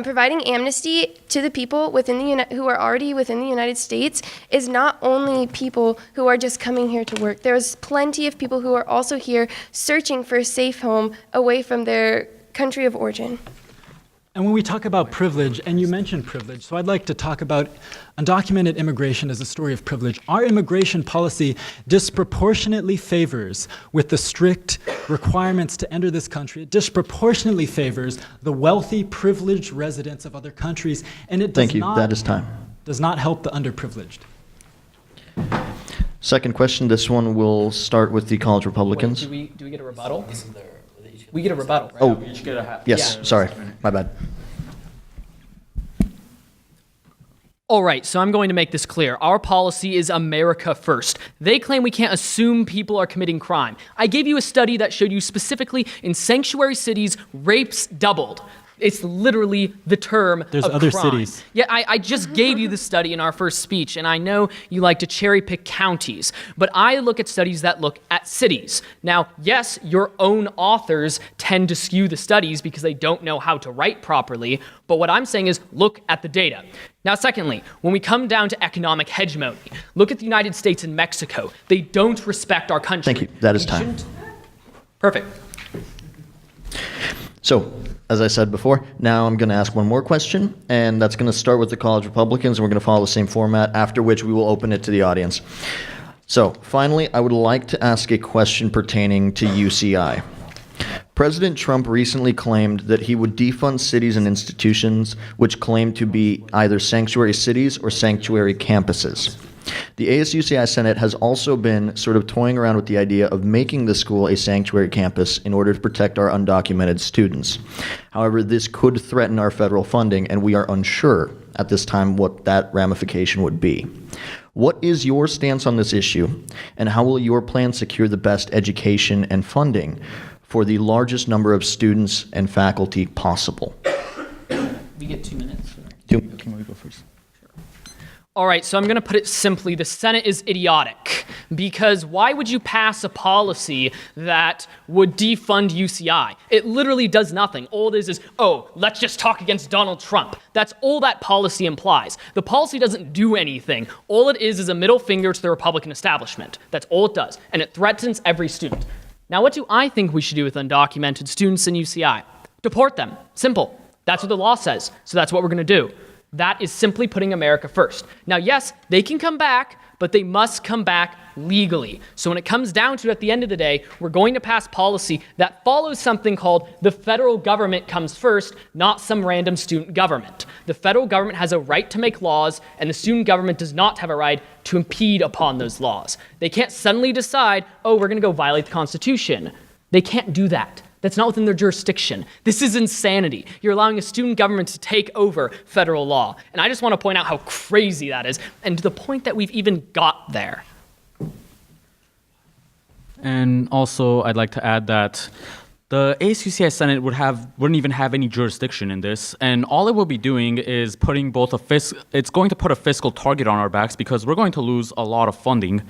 Providing amnesty to the people who are already within the United States is not only people who are just coming here to work. There's plenty of people who are also here searching for a safe home away from their country of origin. And when we talk about privilege, and you mentioned privilege, so I'd like to talk about undocumented immigration as a story of privilege. Our immigration policy disproportionately favors, with the strict requirements to enter this country, it disproportionately favors the wealthy, privileged residents of other countries, and it Thank you. That is time. Does not help the underprivileged. Second question. This one will start with the college Republicans. Wait, do we get a rebuttal? We get a rebuttal, right? Oh, We each get a half. yes. Yeah. Sorry. My bad. All right, so I'm going to make this clear. Our policy is America first. They claim we can't assume people are committing crime. I gave you a study that showed you specifically in sanctuary cities, rapes doubled. It's literally the term There's of other crime. cities. Yeah, I just gave you the study in our first speech, and I know you like to cherry pick counties, but I look at studies that look at cities. Now, yes, your own authors tend to skew the studies because they don't know how to write properly, but what I'm saying is look at the data. Now, secondly, when we come down to economic hegemony, look at the United States and Mexico. They don't respect our country. Thank you. That is We time. shouldn't- Perfect. So, as I said before, now I'm going to ask one more question, and that's going to start with the college Republicans, and we're going to follow the same format, after which we will open it to the audience. So, finally, I would like to ask a question pertaining to UCI. President Trump recently claimed that he would defund cities and institutions which claim to be either sanctuary cities or sanctuary campuses. The ASUCI Senate has also been sort of toying around with the idea of making the school a sanctuary campus in order to protect our undocumented students. However, this could threaten our federal funding, and we are unsure at this time what that ramification would be. What is your stance on this issue, and how will your plan secure the best education and funding for the largest number of students and faculty possible? We get 2 minutes. Can we go first? All right, so I'm going to put it simply. The Senate is idiotic because why would you pass a policy that would defund UCI? It literally does nothing. All it is, oh, let's just talk against Donald Trump. That's all that policy implies. The policy doesn't do anything. All it is a middle finger to the Republican establishment. That's all it does, and it threatens every student. Now, what do I think we should do with undocumented students in UCI? Deport them. Simple. That's what the law says, so that's what we're going to do. That is simply putting America first. Now, yes, they can come back, but they must come back legally. So when it comes down to it at the end of the day, we're going to pass policy that follows something called the federal government comes first, not some random student government. The federal government has a right to make laws, and the student government does not have a right to impede upon those laws. They can't suddenly decide, oh, we're going to go violate the Constitution. They can't do that. That's not within their jurisdiction. This is insanity. You're allowing a student government to take over federal law. And I just want to point out how crazy that is, and to the point that we've even got there. And also, I'd like to add that the ASUCI Senate wouldn't even have any jurisdiction in this, and all it will be doing is putting it's going to put a fiscal target on our backs because we're going to lose a lot of funding,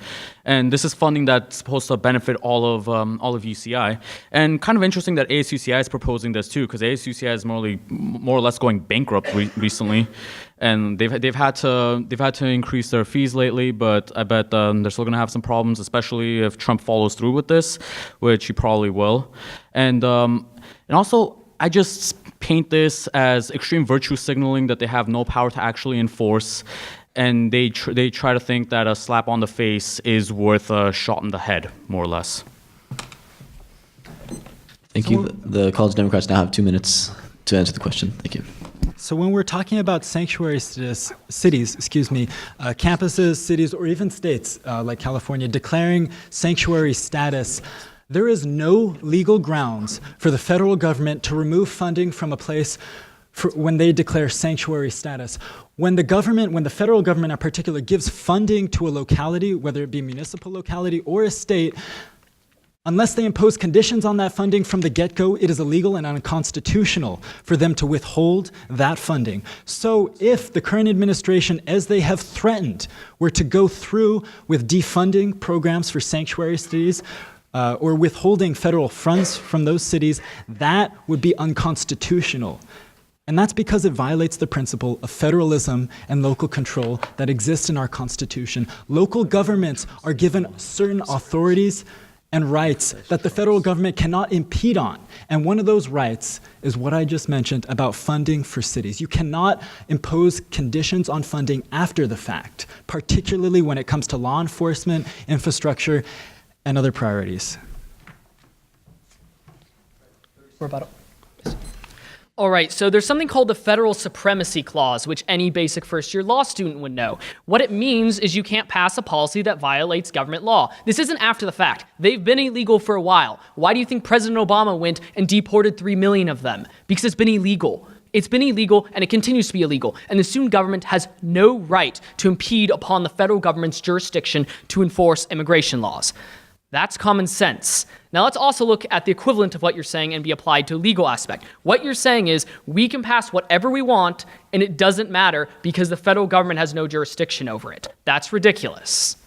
and this is funding that's supposed to benefit all of UCI. And kind of interesting that ASUCI is proposing this too, because ASUCI is more or less going bankrupt recently, and they've had to increase their fees lately. But I bet they're still going to have some problems, especially if Trump follows through with this, which he probably will. And also, I just paint this as extreme virtue signaling that they have no power to actually enforce, and they try to think that a slap on the face is worth a shot in the head, more or less. Thank you. The College Democrats now have 2 minutes to answer the question. Thank you. So when we're talking about sanctuary cities, campuses, cities, or even states like California declaring sanctuary status, there is no legal grounds for the federal government to remove funding from a place when they declare sanctuary status. When the federal government in particular gives funding to a locality, whether it be a municipal locality or a state, unless they impose conditions on that funding from the get-go, it is illegal and unconstitutional for them to withhold that funding. So if the current administration, as they have threatened, were to go through with defunding programs for sanctuary cities, or withholding federal funds from those cities, that would be unconstitutional. And that's because it violates the principle of federalism and local control that exists in our Constitution. Local governments are given certain authorities and rights that the federal government cannot impede on. And one of those rights is what I just mentioned about funding for cities. You cannot impose conditions on funding after the fact, particularly when it comes to law enforcement, infrastructure, and other priorities. Rebuttal. All right, so there's something called the Federal Supremacy Clause, which any basic first-year law student would know. What it means is you can't pass a policy that violates government law. This isn't after the fact. They've been illegal for a while. Why do you think President Obama went and deported 3 million of them? Because it's been illegal. It's been illegal, and it continues to be illegal. And the student government has no right to impede upon the federal government's jurisdiction to enforce immigration laws. That's common sense. Now let's also look at the equivalent of what you're saying and be applied to a legal aspect. What you're saying is we can pass whatever we want and it doesn't matter because the federal government has no jurisdiction over it. That's ridiculous.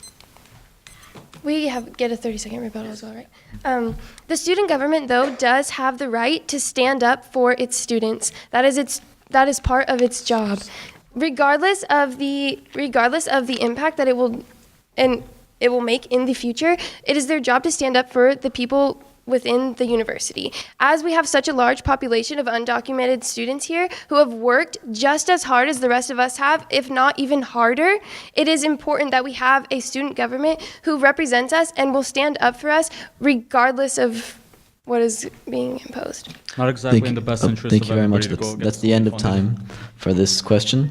We get a 30-second rebuttal as well, right? The student government, though, does have the right to stand up for its students. That is part of its job, regardless of the impact that it will make in the future. It is their job to stand up for the people within the university. As we have such a large population of undocumented students here who have worked just as hard as the rest of us have, if not even harder, it is important that we have a student government who represents us and will stand up for us regardless of what is being imposed. Not exactly in the best interest Thank of you very much. everybody to go That's get the end of funding. time for this question.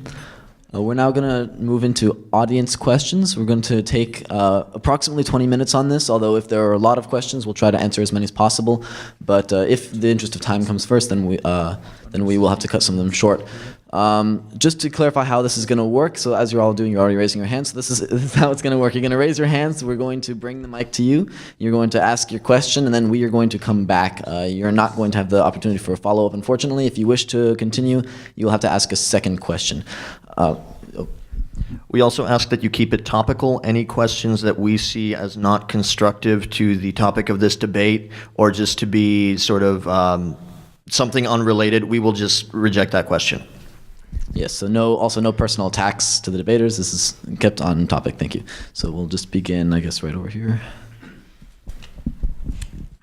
We're now going to move into audience questions. We're going to take approximately 20 minutes on this, although if there are a lot of questions, we'll try to answer as many as possible. But if the interest of time comes first, then we will have to cut some of them short. Just to clarify how this is going to work, so as you're all doing, you're already raising your hands. So this is how it's going to work. You're going to raise your hands. We're going to bring the mic to you. You're going to ask your question, and then we are going to come back. You're not going to have the opportunity for a follow-up, unfortunately. If you wish to continue, you'll have to ask a second question. We also ask that you keep it topical. Any questions that we see as not constructive to the topic of this debate or just to be sort of something unrelated, we will just reject that question. Yes, so no personal attacks to the debaters. This is kept on topic. Thank you. So we'll just begin, I guess, right over here.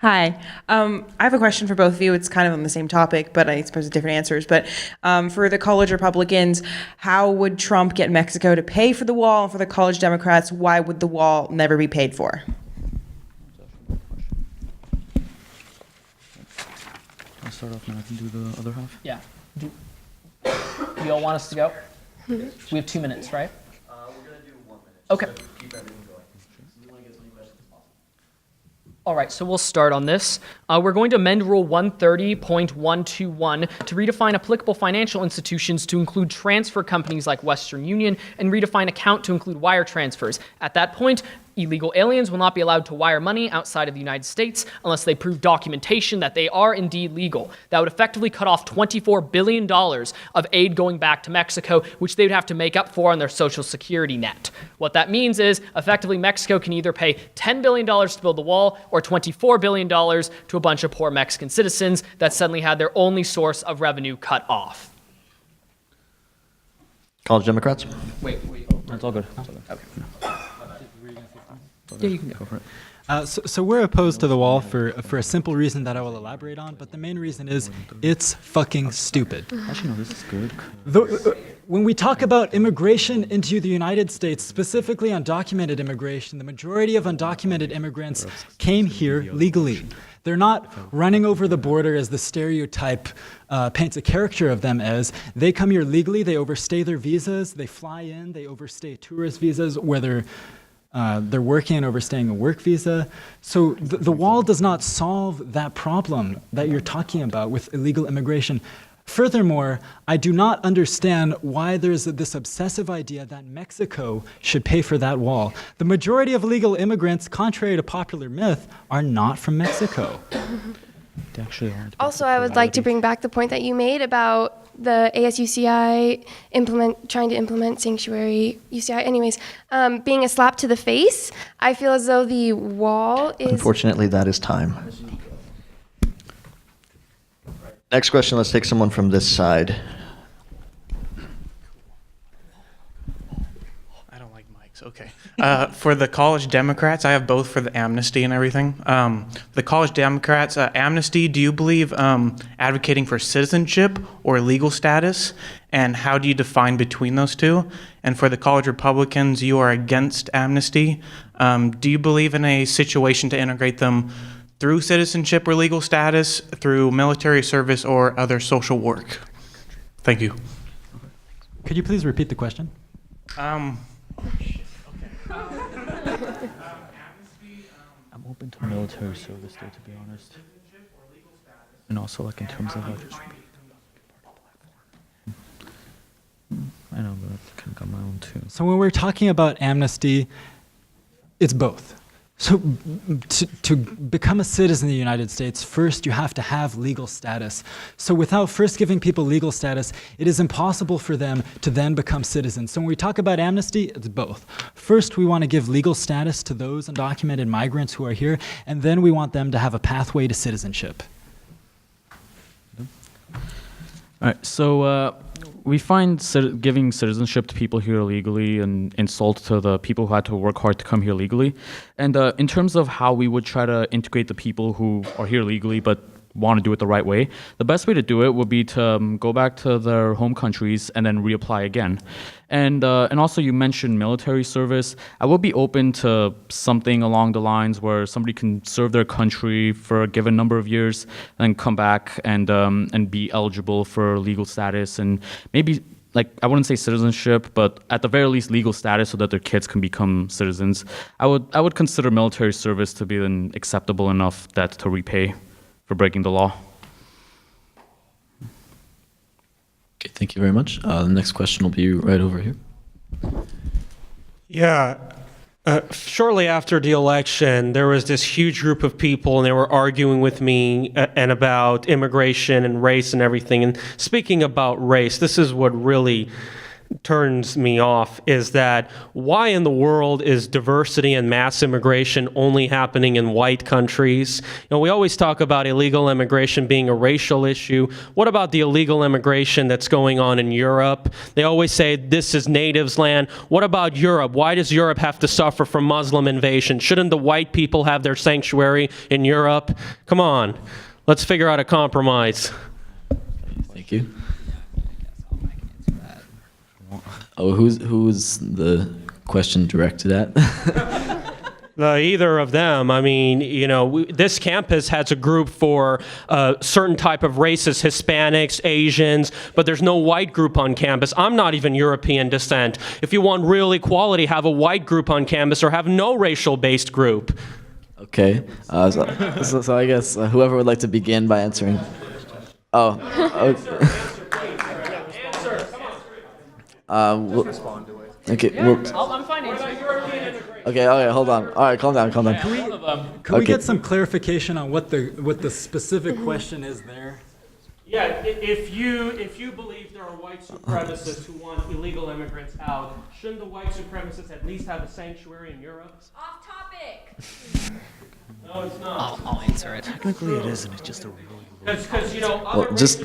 Hi. I have a question for both of you. It's kind of on the same topic, but I suppose different answers. But for the college Republicans, how would Trump get Mexico to pay for the wall? And for the college Democrats, why would the wall never be paid for? I'll start off and I can do the other half. Yeah. Do you all want us to go? We have 2 minutes, right? We're going to do 1 minute. Okay. So keep everything going. We want to get as many questions as possible. All right, so we'll start on this. We're going to amend Rule 130.121 to redefine applicable financial institutions to include transfer companies like Western Union and redefine account to include wire transfers. At that point, illegal aliens will not be allowed to wire money outside of the United States unless they prove documentation that they are indeed legal. That would effectively cut off $24 billion of aid going back to Mexico, which they would have to make up for on their Social Security net. What that means is, effectively, Mexico can either pay $10 billion to build the wall or $24 billion to a bunch of poor Mexican citizens that suddenly had their only source of revenue cut off. College Democrats? Wait. That's all good. Okay. Yeah, you can go. Go for it. So we're opposed to the wall for a simple reason that I will elaborate on, but the main reason is it's fucking stupid. Actually, no, this is good. When we talk about immigration into the United States, specifically undocumented immigration, the majority of undocumented immigrants came here legally. They're not running over the border as the stereotype paints a caricature of them as. They come here legally, they overstay their visas, they fly in, they overstay tourist visas where they're working and overstaying a work visa. So the wall does not solve that problem that you're talking about with illegal immigration. Furthermore, I do not understand why there's this obsessive idea that Mexico should pay for that wall. The majority of illegal immigrants, contrary to popular myth, are not from Mexico. They actually aren't. Also, I would like to bring back the point that you made about the ASUCI trying to implement sanctuary UCI. Anyways, being a slap to the face, I feel as though the wall is... Unfortunately, that is time. Next question, let's take someone from this side. I don't like mics. Okay. For the college Democrats, I have both for the amnesty and everything. The college Democrats, amnesty, do you believe advocating for citizenship or legal status? And how do you define between those two? And for the college Republicans, you are against amnesty. Do you believe in a situation to integrate them through citizenship or legal status, through military service or other social work? Thank you. Could you please repeat the question? I'm open to military service, though, to be honest. And also, like, in terms of I know, but I've kind of got my own too. So when we're talking about amnesty, it's both. So to become a citizen of the United States, first you have to have legal status. So without first giving people legal status, it is impossible for them to then become citizens. So when we talk about amnesty, it's both. First, we want to give legal status to those undocumented migrants who are here, and then we want them to have a pathway to citizenship. All right, so we find giving citizenship to people here illegally an insult to the people who had to work hard to come here legally. And in terms of how we would try to integrate the people who are here legally but want to do it the right way, the best way to do it would be to go back to their home countries and then reapply again. And also you mentioned military service. I would be open to something along the lines where somebody can serve their country for a given number of years and then come back and be eligible for legal status and maybe, like, I wouldn't say citizenship, but at the very least legal status so that their kids can become citizens. I would consider military service to be an acceptable enough debt to repay for breaking the law. Okay, thank you very much. The next question will be right over here. Yeah. Shortly after the election, there was this huge group of people, and they were arguing with me and about immigration and race and everything. And speaking about race, this is what really turns me off is that why in the world is diversity and mass immigration only happening in white countries? We always talk about illegal immigration being a racial issue. What about the illegal immigration that's going on in Europe? They always say this is natives' land. What about Europe? Why does Europe have to suffer from Muslim invasion? Shouldn't the white people have their sanctuary in Europe? Come on, let's figure out a compromise. Thank you. Oh, who's the question directed at? Either of them. I mean, this campus has a group for a certain type of races, Hispanics, Asians, but there's no white group on campus. I'm not even European descent. If you want real equality, have a white group on campus or have no racial-based group. Okay. So I guess whoever would like to begin by answering. Oh. Okay. Okay. Well, I'm fine answering. okay. Hold on. All right. Calm down. Could we get some clarification on what the specific question is there? Yeah, if you believe there are white supremacists who want illegal immigrants out, shouldn't the white supremacists at least have a sanctuary in Europe? Off topic. No, it's not. I'll answer it. Technically, it isn't. It's just a really. Because Well, just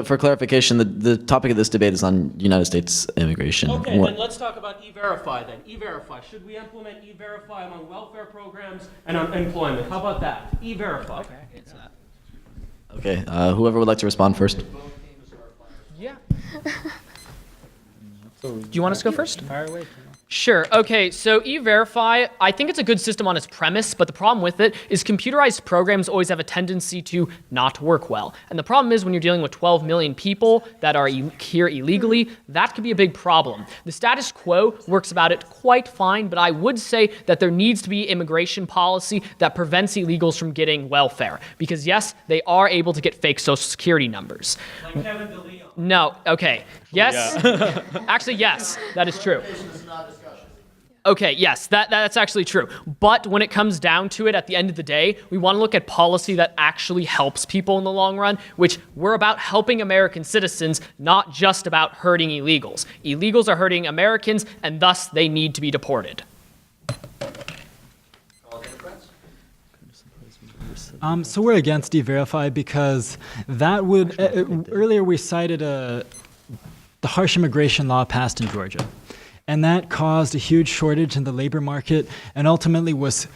for clarification, the topic of this debate is on United States immigration. Okay, then let's talk about E-Verify then. E-Verify. Should we implement E-Verify among welfare programs and on employment? How about that? E-Verify. Okay, I can answer that. Okay. Whoever would like to respond first. Yeah. Do you want us to go first? Sure. Okay, so E-Verify, I think it's a good system on its premise, but the problem with it is computerized programs always have a tendency to not work well. And the problem is when you're dealing with 12 million people that are here illegally, that could be a big problem. The status quo works about it quite fine, but I would say that there needs to be immigration policy that prevents illegals from getting welfare. Because yes, they are able to get fake social security numbers. Like Kevin DeLeon. No, okay. Yes. Actually, yes, that is true. Okay, yes, that's actually true. But when it comes down to it, at the end of the day, we want to look at policy that actually helps people in the long run, which we're about helping American citizens, not just about hurting illegals. Illegals are hurting Americans, and thus they need to be deported. So we're against E-Verify because that would, earlier we cited the harsh immigration law passed in Georgia. And that caused a huge shortage in the labor market and ultimately was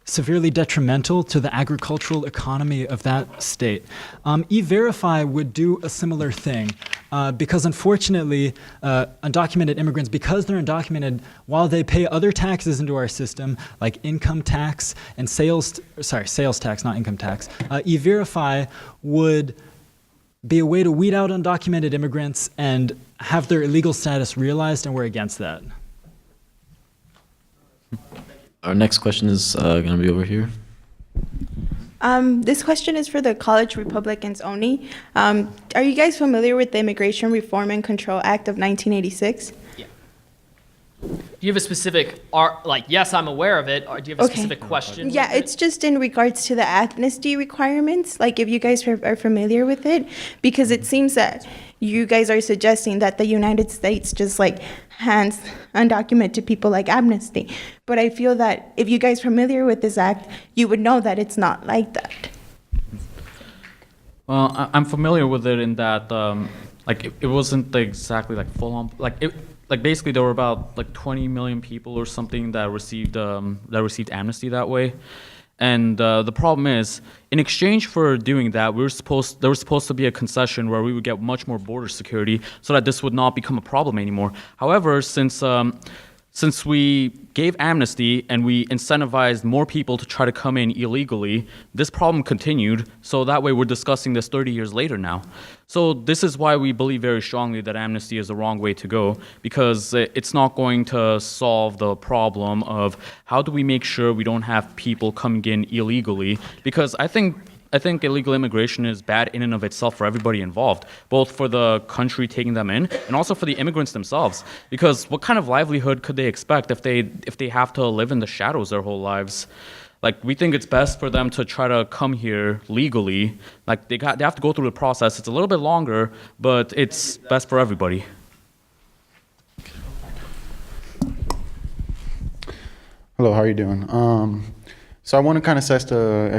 severely detrimental to the agricultural economy of that state. E-Verify would do a similar thing because unfortunately, undocumented immigrants, because they're undocumented, while they pay other taxes into our system, like income tax and sales tax, not income tax, E-Verify would be a way to weed out undocumented immigrants and have their illegal status realized, and we're against that. Our next question is going to be over here. This question is for the college Republicans only. Are you guys familiar with the Immigration Reform and Control Act of 1986? Yeah. Do you have a specific, yes, I'm aware of it, or do you have a specific question? Yeah, it's just in regards to the amnesty requirements, like if you guys are familiar with it, because it seems that you guys are suggesting that the United States just hands undocumented people like amnesty. But I feel that if you guys are familiar with this act, you would know that it's not like that. Well, I'm familiar with it in that, it wasn't exactly full on, basically there were about 20 million people or something that received amnesty that way. And the problem is, in exchange for doing that, there was supposed to be a concession where we would get much more border security so that this would not become a problem anymore. However, since we gave amnesty and we incentivized more people to try to come in illegally, this problem continued. So that way we're discussing this 30 years later now. So this is why we believe very strongly that amnesty is the wrong way to go, because it's not going to solve the problem of how do we make sure we don't have people coming in illegally, because I think illegal immigration is bad in and of itself for everybody involved, both for the country taking them in and also for the immigrants themselves. Because what kind of livelihood could they expect if they have to live in the shadows their whole lives? We think it's best for them to try to come here legally. They have to go through the process. It's a little bit longer, but it's best for everybody. Hello, how are you doing? So I want to kind of assess the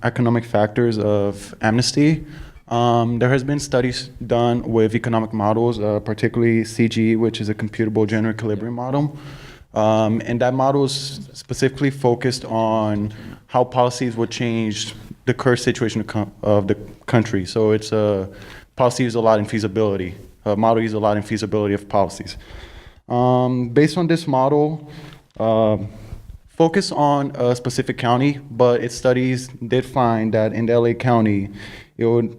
economic factors of amnesty. There has been studies done with economic models, particularly CGE, which is a computable general equilibrium model. And that model is specifically focused on how policies would change the current situation of the country. So it's a policy used a lot in feasibility. Model used a lot in feasibility of policies. Based on this model, focus on a specific county, but its studies did find that in the LA County,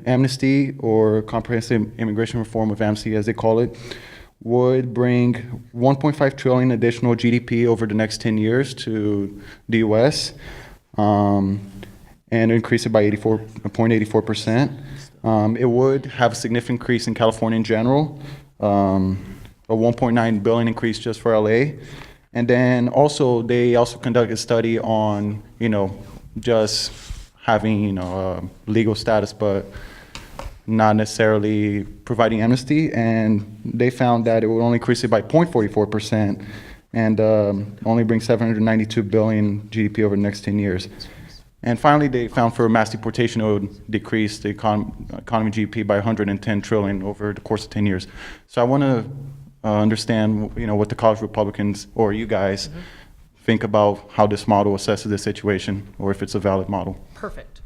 amnesty or comprehensive immigration reform with amnesty, as they call it, would bring 1.5 trillion additional GDP over the next 10 years to the US, and increase it by 0.84%. It would have a significant increase in California in general, a 1.9 billion increase just for LA. And then also, they also conducted a study on, just having, legal status, but not necessarily providing amnesty. And they found that it would only increase it by 0.44% and only bring 792 billion GDP over the next 10 years. And finally, they found for mass deportation, it would decrease the economy GDP by 110 trillion over the course of 10 years. So I want to understand, what the college Republicans or you guys think about how this model assesses the situation, or if it's a valid model. Perfect.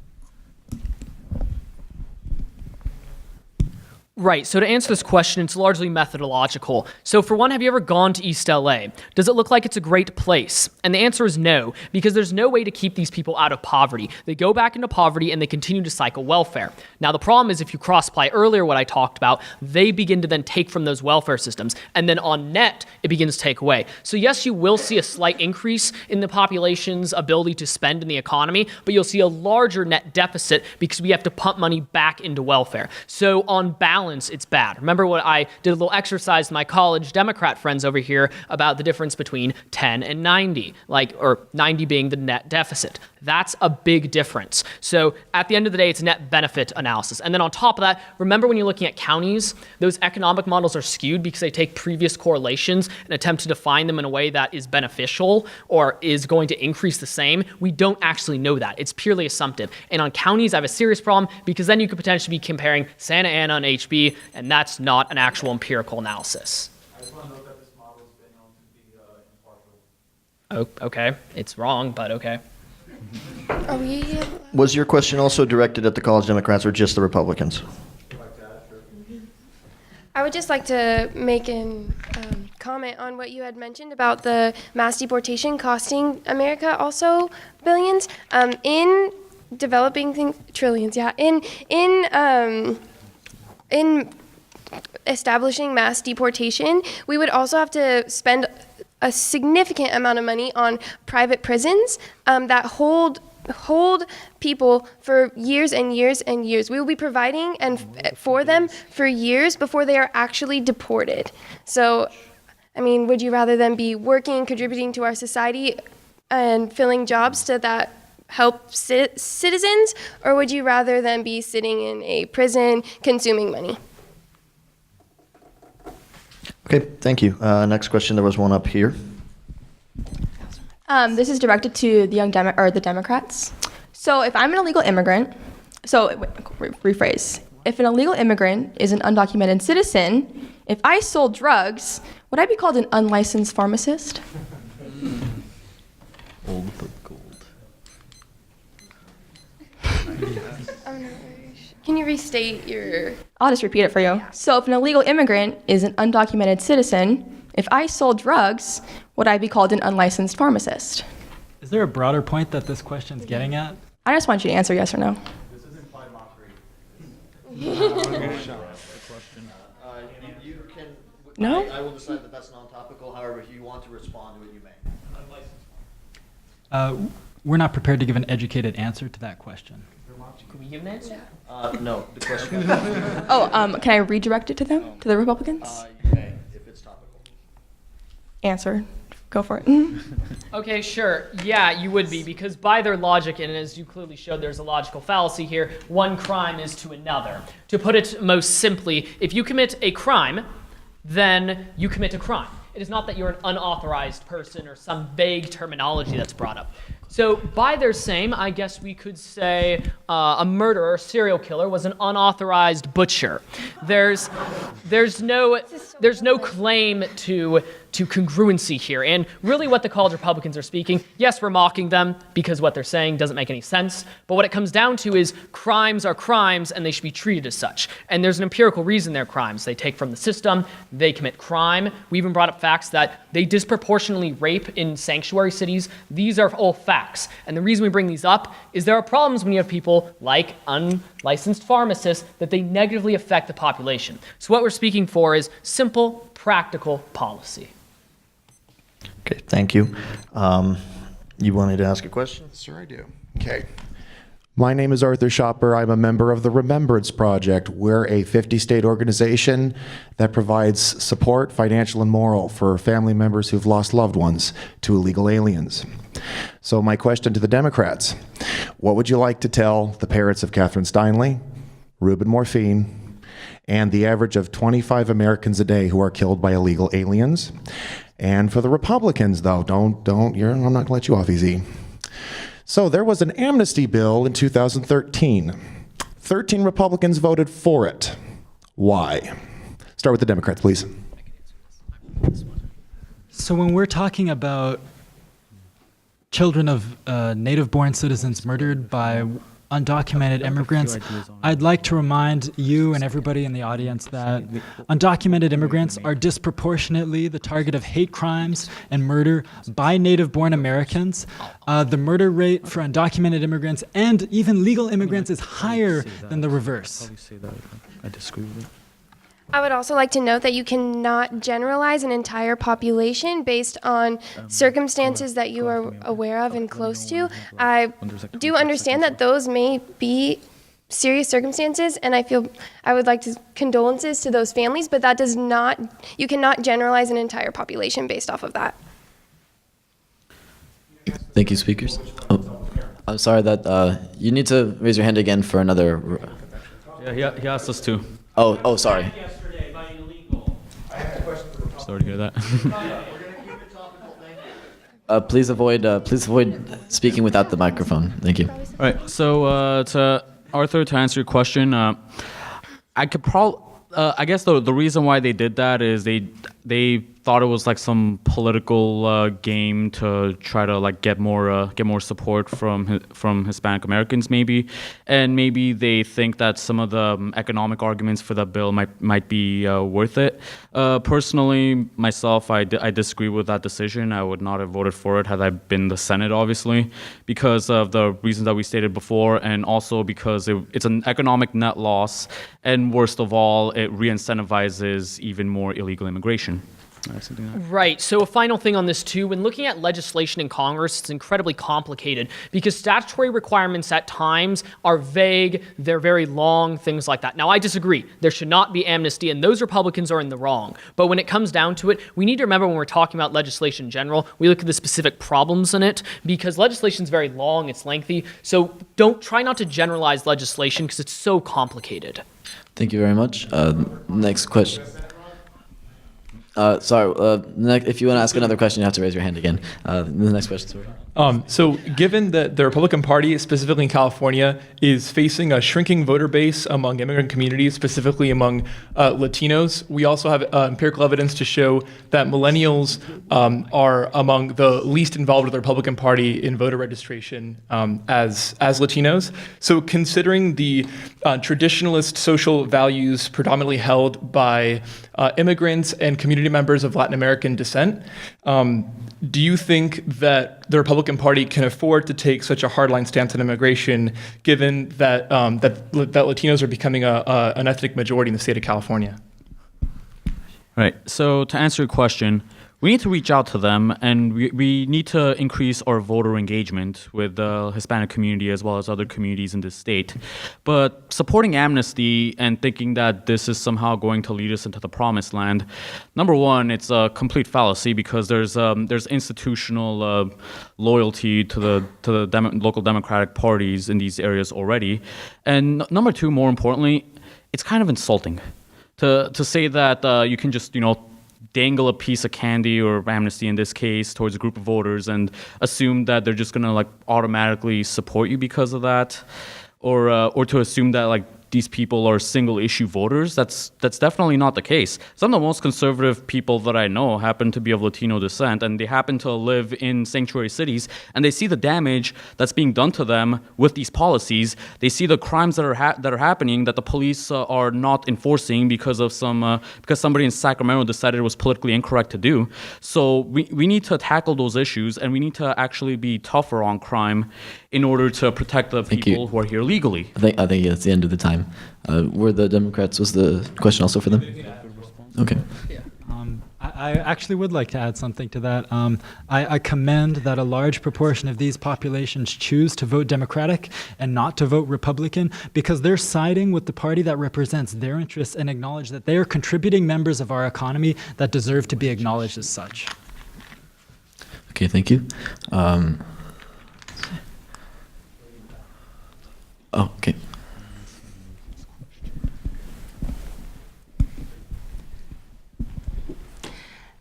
Right, so to answer this question, it's largely methodological. So for one, have you ever gone to East LA? Does it look like it's a great place? And the answer is no, because there's no way to keep these people out of poverty. They go back into poverty and they continue to cycle welfare. Now the problem is if you cross-apply earlier what I talked about, they begin to then take from those welfare systems, and then on net, it begins to take away. So yes, you will see a slight increase in the population's ability to spend in the economy, but you'll see a larger net deficit because we have to pump money back into welfare. So on balance, it's bad. Remember what I did a little exercise with my college Democrat friends over here about the difference between 10 and 90, or 90 being the net deficit. That's a big difference. So at the end of the day, it's a net benefit analysis. And then on top of that, remember when you're looking at counties, those economic models are skewed because they take previous correlations and attempt to define them in a way that is beneficial or is going to increase the same. We don't actually know that. It's purely assumptive. And on counties, I have a serious problem because then you could potentially be comparing Santa Ana and HB, and that's not an actual empirical analysis. I just want to note that this model has been known to be impartial. Oh, okay. It's wrong, but okay. Are we? Was your question also directed at the college Democrats or just the Republicans? I would just like to make an comment on what you had mentioned about the mass deportation costing America also billions. In developing trillions, yeah. In establishing mass deportation, we would also have to spend a significant amount of money on private prisons that hold people for years and years and years. We will be providing for them for years before they are actually deported. So, would you rather them be working, contributing to our society, and filling jobs that help citizens, or would you rather them be sitting in a prison consuming money? Okay, thank you. Next question, there was one up here. This is directed to the the Democrats. So if I'm an illegal immigrant, rephrase. If an illegal immigrant is an undocumented citizen, if I sold drugs, would I be called an unlicensed pharmacist? Old but gold. Can you restate your... I'll just repeat it for you. So if an illegal immigrant is an undocumented citizen, if I sold drugs, would I be called an unlicensed pharmacist? Is there a broader point that this question's getting at? I just want you to answer yes or no. This is implied mockery. No? I will decide that that's non-topical. However, if you want to respond to it, you may. We're not prepared to give an educated answer to that question. Could we give an answer? No, the question. Can I redirect it to them, to the Republicans? You may, if it's topical. Answer. Go for it. Okay, sure. Yeah, you would be, because by their logic, and as you clearly showed, there's a logical fallacy here, one crime is to another. To put it most simply, if you commit a crime, then you commit a crime. It is not that you're an unauthorized person or some vague terminology that's brought up. So by their same, I guess we could say a murderer, serial killer, was an unauthorized butcher. There's no claim to congruency here. And really what the college Republicans are speaking, yes, we're mocking them because what they're saying doesn't make any sense. But what it comes down to is crimes are crimes and they should be treated as such. And there's an empirical reason they're crimes. They take from the system, they commit crime. We even brought up facts that they disproportionately rape in sanctuary cities. These are all facts. And the reason we bring these up is there are problems when you have people like unlicensed pharmacists that they negatively affect the population. So what we're speaking for is simple, practical policy. Okay, thank you. You wanted to ask a question? Sure, I do. Okay. My name is Arthur Shopper. I'm a member of the Remembrance Project. We're a 50-state organization that provides support, financial and moral, for family members who've lost loved ones to illegal aliens. So my question to the Democrats, what would you like to tell the parents of Catherine Steinle, Reuben Morphine, and the average of 25 Americans a day who are killed by illegal aliens? And for the Republicans, though, I'm not going to let you off easy. So there was an amnesty bill in 2013. 13 Republicans voted for it. Why? Start with the Democrats, please. So when we're talking about children of native-born citizens murdered by undocumented immigrants, I'd like to remind you and everybody in the audience that undocumented immigrants are disproportionately the target of hate crimes and murder by native-born Americans. The murder rate for undocumented immigrants and even legal immigrants is higher than the reverse. I disagree with it. I would also like to note that you cannot generalize an entire population based on circumstances that you are aware of and close to. I do understand that those may be serious circumstances, and I would like to condolences to those families, but that does not, you cannot generalize an entire population based off of that. Thank you, speakers. Oh, I'm sorry that you need to raise your hand again for another. Yeah, he asked us to. Oh, sorry. Sorry to hear that. Please avoid speaking without the microphone. Thank you. All right. So to Arthur, to answer your question, I guess the reason why they did that is they thought it was like some political game to try to like get more support from Hispanic Americans maybe, and maybe they think that some of the economic arguments for that bill might be worth it. Personally, myself, I disagree with that decision. I would not have voted for it had I been the Senate, obviously, because of the reasons that we stated before, and also because it's an economic net loss, and worst of all, it re-incentivizes even more illegal immigration. Right. So a final thing on this too, when looking at legislation in Congress, it's incredibly complicated because statutory requirements at times are vague, they're very long, things like that. Now I disagree. There should not be amnesty and those Republicans are in the wrong. But when it comes down to it, we need to remember when we're talking about legislation in general, we look at the specific problems in it because legislation is very long, it's lengthy. So try not to generalize legislation because it's so complicated. Thank you very much. Next question. If you want to ask another question, you have to raise your hand again. The next question, sorry. So given that the Republican Party, specifically in California, is facing a shrinking voter base among immigrant communities, specifically among Latinos, we also have empirical evidence to show that millennials are among the least involved with the Republican Party in voter registration as Latinos. So considering the traditionalist social values predominantly held by immigrants and community members of Latin American descent, do you think that the Republican Party can afford to take such a hardline stance on immigration, given that that Latinos are becoming an ethnic majority in the state of California? Right. So to answer your question, we need to reach out to them, and we need to increase our voter engagement with the Hispanic community as well as other communities in this state. But supporting amnesty and thinking that this is somehow going to lead us into the promised land, number one, it's a complete fallacy because there's institutional loyalty to the local Democratic parties in these areas already. And number two, more importantly, it's kind of insulting to say that you can just, dangle a piece of candy or amnesty in this case towards a group of voters and assume that they're just going to like automatically support you because of that, or to assume that like these people are single issue voters. That's definitely not the case. Some of the most conservative people that I know happen to be of Latino descent, and they happen to live in sanctuary cities, and they see the damage that's being done to them with these policies. They see the crimes that are happening that the police are not enforcing because somebody in Sacramento decided it was politically incorrect to do. So we need to tackle those issues, and we need to actually be tougher on crime in order to protect the people who are here legally. I think it's the end of the time. Were the Democrats, was the question also for them? Okay. I actually would like to add something to that. I commend that a large proportion of these populations choose to vote Democratic and not to vote Republican because they're siding with the party that represents their interests and acknowledge that they are contributing members of our economy that deserve to be acknowledged as such. Okay, thank you. Okay.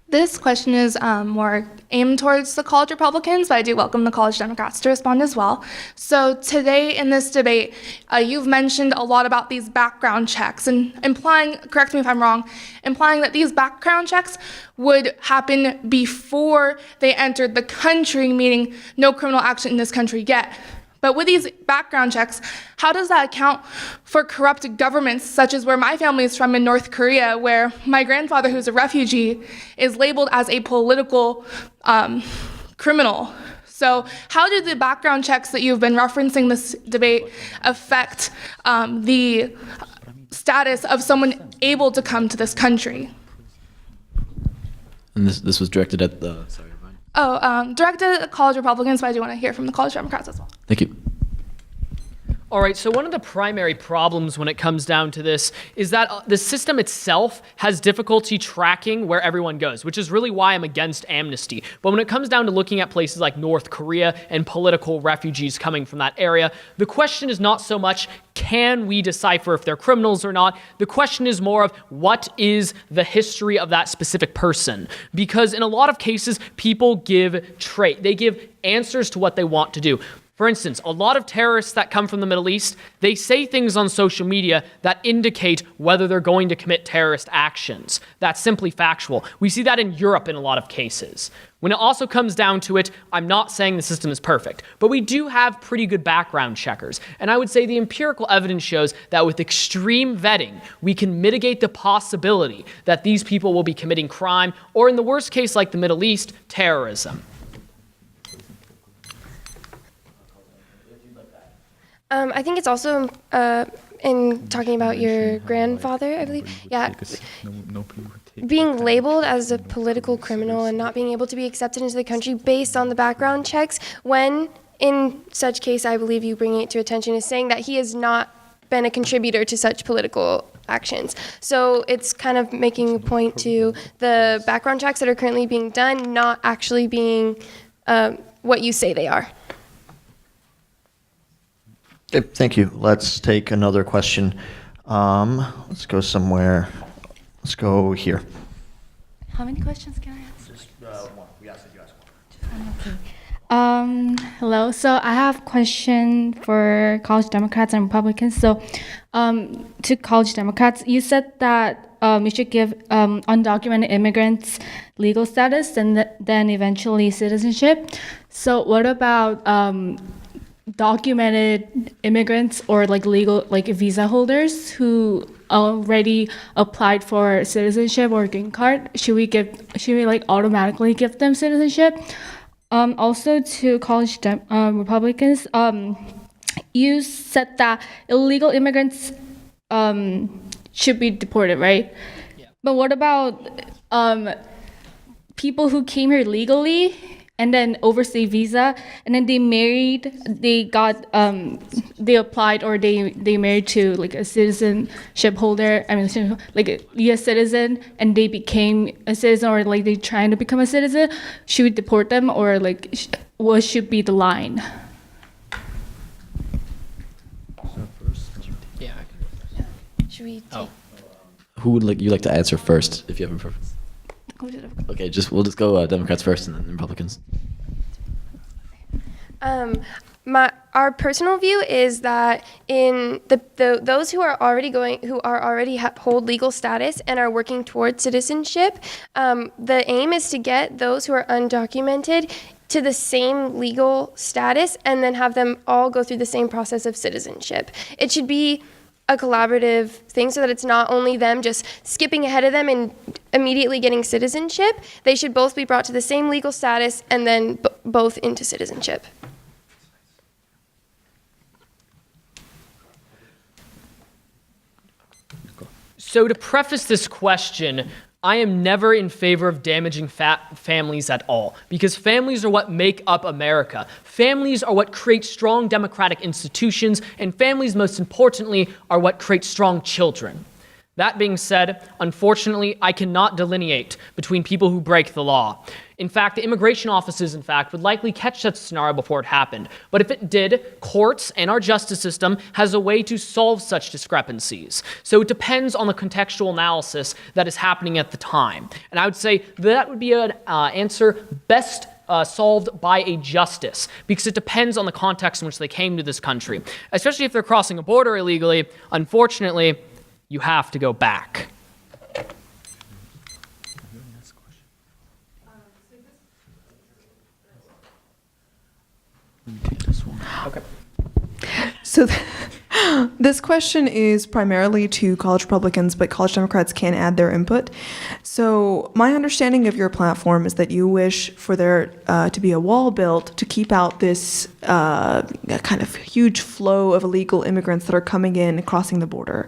This question is more aimed towards the college Republicans, but I do welcome the college Democrats to respond as well. So today in this debate, you've mentioned a lot about these background checks and implying, correct me if I'm wrong, implying that these background checks would happen before they entered the country, meaning no criminal action in this country yet. But with these background checks, how does that account for corrupt governments, such as where my family is from in North Korea, where my grandfather, who's a refugee, is labeled as a political criminal? So how do the background checks that you've been referencing this debate affect the status of someone able to come to this country? And this was directed at the, sorry. Directed at college Republicans, but I do want to hear from the college Democrats as well. Thank you. All right, so one of the primary problems when it comes down to this is that the system itself has difficulty tracking where everyone goes, which is really why I'm against amnesty. But when it comes down to looking at places like North Korea and political refugees coming from that area, the question is not so much can we decipher if they're criminals or not. The question is more of what is the history of that specific person? Because in a lot of cases, people they give answers to what they want to do. For instance, a lot of terrorists that come from the Middle East, they say things on social media that indicate whether they're going to commit terrorist actions. That's simply factual. We see that in Europe in a lot of cases. When it also comes down to it, I'm not saying the system is perfect, but we do have pretty good background checkers. And I would say the empirical evidence shows that with extreme vetting, we can mitigate the possibility that these people will be committing crime, or in the worst case, like the Middle East, terrorism. I think it's also in talking about your grandfather, I believe. Yeah, being labeled as a political criminal and not being able to be accepted into the country based on the background checks, when in such case, I believe you bringing it to attention is saying that he has not been a contributor to such political actions. So it's kind of making a point to the background checks that are currently being done not actually being what you say they are. Okay, thank you. Let's take another question. Let's go somewhere. Let's go here. How many questions can I ask? Just one. We asked if you asked one. Hello. So I have a question for college Democrats and Republicans. So to college Democrats, you said that we should give undocumented immigrants legal status and then eventually citizenship. So what about documented immigrants or like legal, like visa holders who already applied for citizenship or green card? Should we like automatically give them citizenship? Also to college Republicans, you said that illegal immigrants should be deported, right? Yeah. But what about people who came here legally and then overstay visa, and then they married, they applied or they married to like a citizenship holder, like a US citizen, and they became a citizen or like they trying to become a citizen? Should we deport them, or like what should be the line? Yeah. Should we take? Who would you like to answer first, if you have a preference? Okay, we'll just go Democrats first and then Republicans. Our personal view is that in those who already hold legal status and are working towards citizenship, the aim is to get those who are undocumented to the same legal status and then have them all go through the same process of citizenship. It should be a collaborative thing so that it's not only them just skipping ahead of them and immediately getting citizenship. They should both be brought to the same legal status and then both into citizenship. So to preface this question, I am never in favor of damaging families at all, because families are what make up America. Families are what create strong democratic institutions, and families, most importantly, are what create strong children. That being said, unfortunately, I cannot delineate between people who break the law. In fact, the immigration offices, would likely catch such a scenario before it happened. But if it did, courts and our justice system has a way to solve such discrepancies. So it depends on the contextual analysis that is happening at the time. And I would say that would be an answer best solved by a justice, because it depends on the context in which they came to this country. Especially if they're crossing a border illegally, unfortunately, you have to go back. Okay. So this question is primarily to college Republicans, but college Democrats can add their input. So my understanding of your platform is that you wish for there to be a wall built to keep out this kind of huge flow of illegal immigrants that are coming in and crossing the border.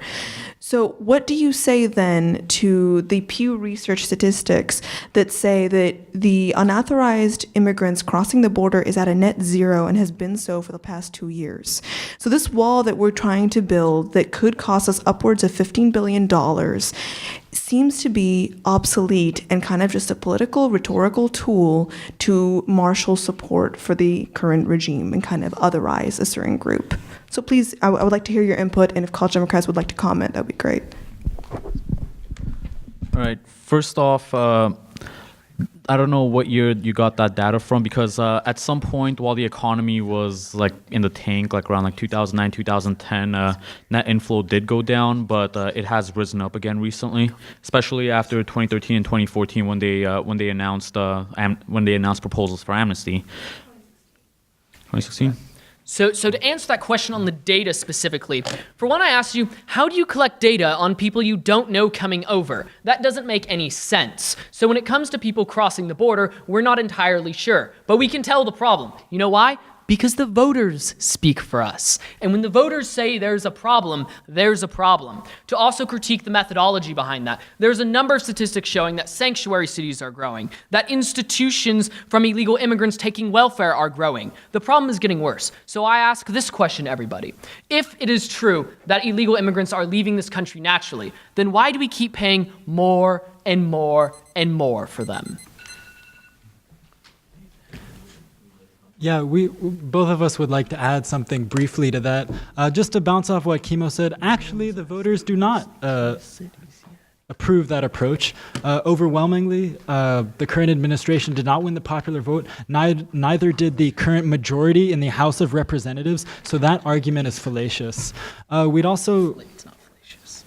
So what do you say then to the Pew Research statistics that say that the unauthorized immigrants crossing the border is at a net zero and has been so for the past 2 years? So this wall that we're trying to build that could cost us upwards of $15 billion seems to be obsolete and kind of just a political rhetorical tool to marshal support for the current regime and kind of otherize a certain group. So please, I would like to hear your input, and if college Democrats would like to comment, that would be great. All right. First off, I don't know what year you got that data from, because at some point while the economy was like in the tank, like around like 2009, 2010, net inflow did go down, but it has risen up again recently, especially after 2013 and 2014 when they announced proposals for amnesty. 2016. So to answer that question on the data specifically, for one, I asked you, how do you collect data on people you don't know coming over? That doesn't make any sense. So when it comes to people crossing the border, we're not entirely sure. But we can tell the problem. You know why? Because the voters speak for us. And when the voters say there's a problem, there's a problem. To also critique the methodology behind that, there's a number of statistics showing that sanctuary cities are growing, that institutions from illegal immigrants taking welfare are growing. The problem is getting worse. So I ask this question to everybody. If it is true that illegal immigrants are leaving this country naturally, then why do we keep paying more and more and more for them? Yeah, we both of us would like to add something briefly to that. Just to bounce off what Kimo said, actually the voters do not approve that approach. Overwhelmingly, the current administration did not win the popular vote. Neither did the current majority in the House of Representatives, so that argument is fallacious. We'd also... It's not fallacious.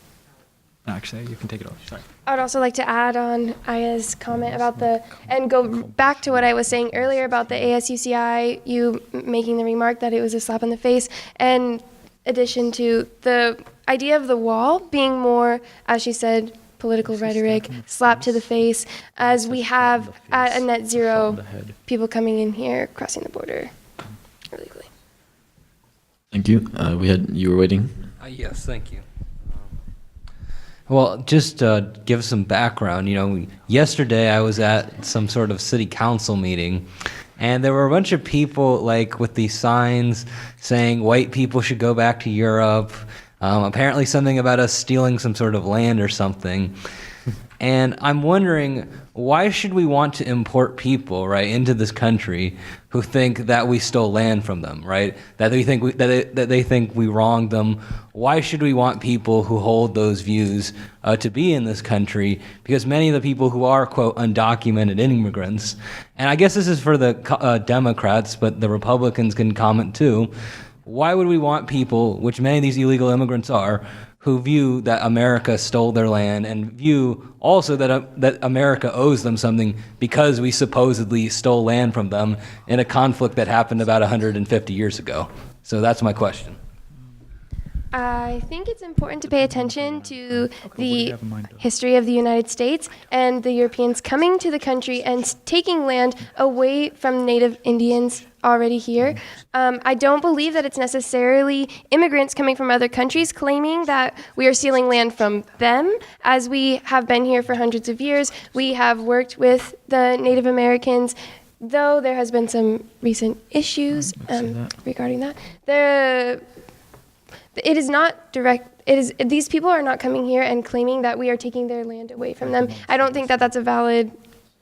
Actually, you can take it off. Sorry. I would also like to add on Aya's comment about and go back to what I was saying earlier about the ASUCI, you making the remark that it was a slap in the face, and addition to the idea of the wall being more, as she said, political rhetoric, slap to the face, as we have at a net zero people coming in here, crossing the border illegally. Thank you. You were waiting. Yes, thank you. Well, just to give some background, yesterday I was at some sort of city council meeting, and there were a bunch of people like with these signs saying white people should go back to Europe, apparently something about us stealing some sort of land or something. And I'm wondering, why should we want to import people, right, into this country who think that we stole land from them, right? That they think we wronged them. Why should we want people who hold those views to be in this country? Because many of the people who are, quote, undocumented immigrants, and I guess this is for the Democrats, but the Republicans can comment too. Why would we want people, which many of these illegal immigrants are, who view that America stole their land and view also that America owes them something because we supposedly stole land from them in a conflict that happened about 150 years ago? So that's my question. I think it's important to pay attention to the history of the United States and the Europeans coming to the country and taking land away from Native Indians already here. I don't believe that it's necessarily immigrants coming from other countries claiming that we are stealing land from them, as we have been here for hundreds of years. We have worked with the Native Americans, though there has been some recent issues regarding that. It is not direct. These people are not coming here and claiming that we are taking their land away from them. I don't think that that's a valid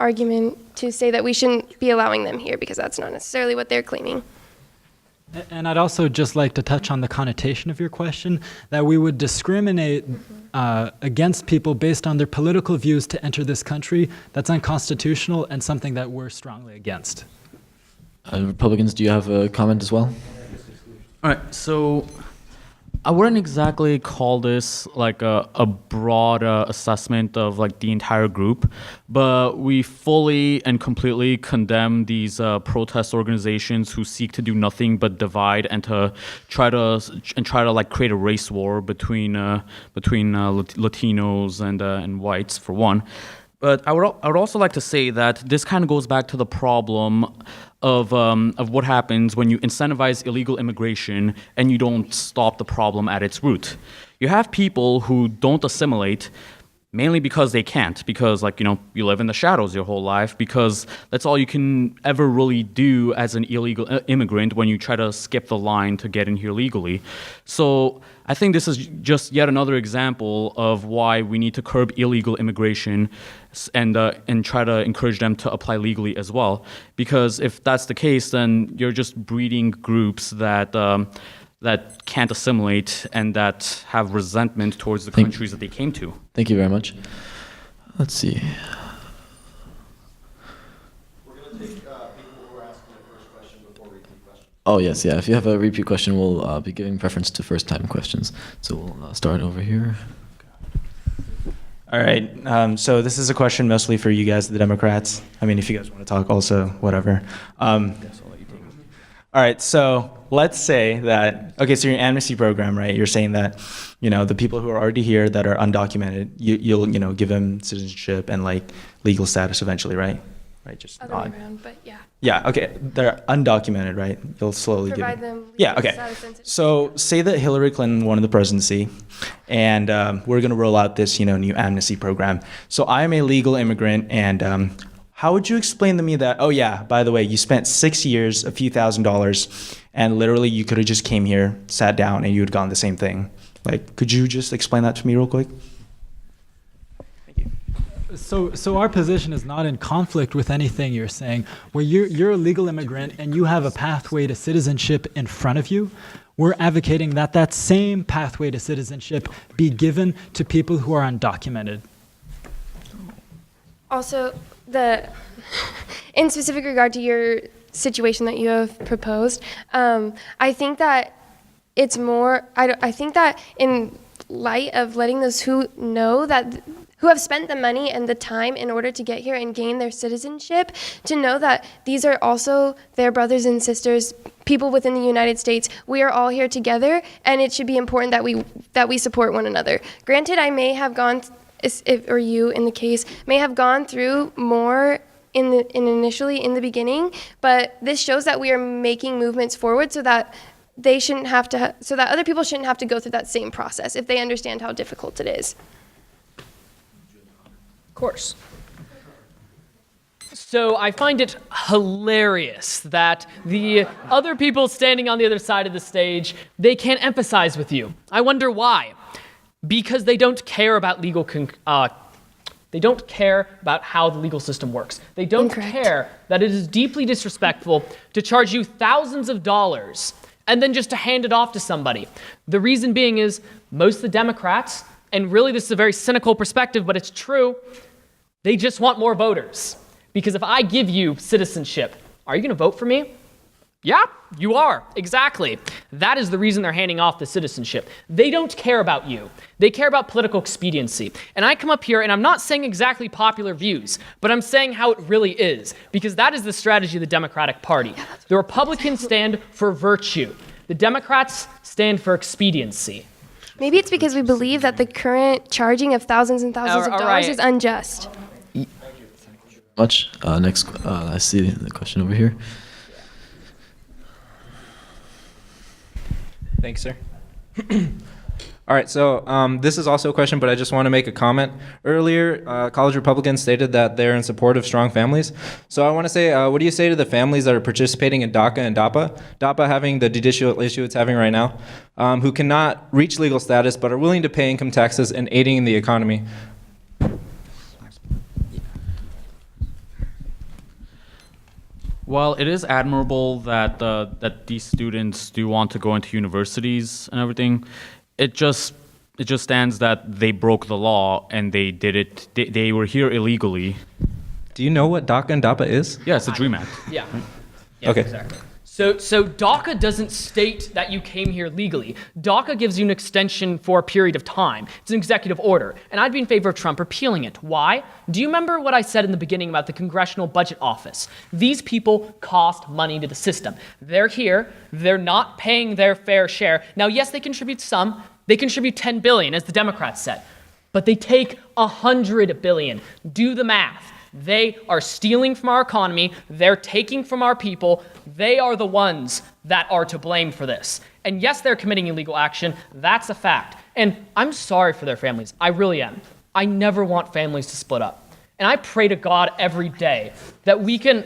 argument to say that we shouldn't be allowing them here, because that's not necessarily what they're claiming. And I'd also just like to touch on the connotation of your question, that we would discriminate against people based on their political views to enter this country. That's unconstitutional and something that we're strongly against. Republicans, do you have a comment as well? All right, so I wouldn't exactly call this like a broad assessment of like the entire group, but we fully and completely condemn these protest organizations who seek to do nothing but divide and to try to like create a race war between Latinos and whites, for one. But I would also like to say that this kind of goes back to the problem of what happens when you incentivize illegal immigration and you don't stop the problem at its root. You have people who don't assimilate mainly because they can't, because you live in the shadows your whole life, because that's all you can ever really do as an illegal immigrant when you try to skip the line to get in here legally. So I think this is just yet another example of why we need to curb illegal immigration and try to encourage them to apply legally as well. Because if that's the case, then you're just breeding groups that can't assimilate and that have resentment towards the countries that they came to. Thank you very much. Let's see. We're going to take people who are asking the first question before repeat questions. Oh, yes, yeah. If you have a repeat question, we'll be giving preference to first-time questions. So we'll start over here. All right. So this is a question mostly for you guys, the Democrats. I mean, if you guys want to talk also, whatever. All right. So let's say that, okay, so your amnesty program, right? You're saying that, the people who are already here that are undocumented, you'll give them citizenship and like legal status eventually, right? Right. Just Other way around, but yeah. Yeah. Okay. They're undocumented, right? You'll slowly Provide give them legal Yeah. Okay. status and So say that Hillary Clinton won the presidency, and we're going to roll out this, new amnesty program. So I'm a legal immigrant, and how would you explain to me that, oh yeah, by the way, you spent 6 years, a few $1,000s, and literally you could have just came here, sat down, and you would have gone the same thing. Like, could you just explain that to me real quick? So our position is not in conflict with anything you're saying. Where you're a legal immigrant and you have a pathway to citizenship in front of you, we're advocating that same pathway to citizenship be given to people who are undocumented. Also, in specific regard to your situation that you have proposed, I think that it's more. I think that in light of letting those who have spent the money and the time in order to get here and gain their citizenship, to know that these are also their brothers and sisters, people within the United States. We are all here together, and it should be important that we support one another. Granted, I may have gone. Or you in the case may have gone through more initially in the beginning, but this shows that we are making movements forward so that they shouldn't have to, so that other people shouldn't have to go through that same process if they understand how difficult it is. Of course. So I find it hilarious that the other people standing on the other side of the stage, they can't empathize with you. I wonder why. Because they don't care about legal They don't care about how the legal system works. They don't care that it is deeply disrespectful to charge you thousands of dollars and then just to hand it off to somebody. The reason being is most of the Democrats, and really this is a very cynical perspective, but it's true, they just want more voters. Because if I give you citizenship, are you going to vote for me? Yeah, you are. Exactly. That is the reason they're handing off the citizenship. They don't care about you. They care about political expediency. And I come up here and I'm not saying exactly popular views, but I'm saying how it really is, because that is the strategy of the Democratic Party. The Republicans stand for virtue. The Democrats stand for expediency. Maybe it's because we believe that the current charging of thousands and thousands of dollars is unjust. Much. Next, I see the question over here. Thanks, sir. All right, so this is also a question, but I just want to make a comment. Earlier, college Republicans stated that they're in support of strong families. So I want to say, what do you say to the families that are participating in DACA and DAPA? DAPA having the judicial issue it's having right now, who cannot reach legal status but are willing to pay income taxes and aiding in the economy. Well, it is admirable that that these students do want to go into universities and everything. It just stands that they broke the law and they did it. They were here illegally. Do you know what DACA and DAPA is? Yeah, it's a DREAM Act. Yeah. Yeah, okay. Exactly. So DACA doesn't state that you came here legally. DACA gives you an extension for a period of time. It's an executive order. And I'd be in favor of Trump repealing it. Why? Do you remember what I said in the beginning about the Congressional Budget Office? These people cost money to the system. They're here. They're not paying their fair share. Now, yes, they contribute some. They contribute $10 billion, as the Democrats said. But they take $100 billion. Do the math. They are stealing from our economy. They're taking from our people. They are the ones that are to blame for this. And yes, they're committing illegal action. That's a fact. And I'm sorry for their families. I really am. I never want families to split up. And I pray to God every day that we can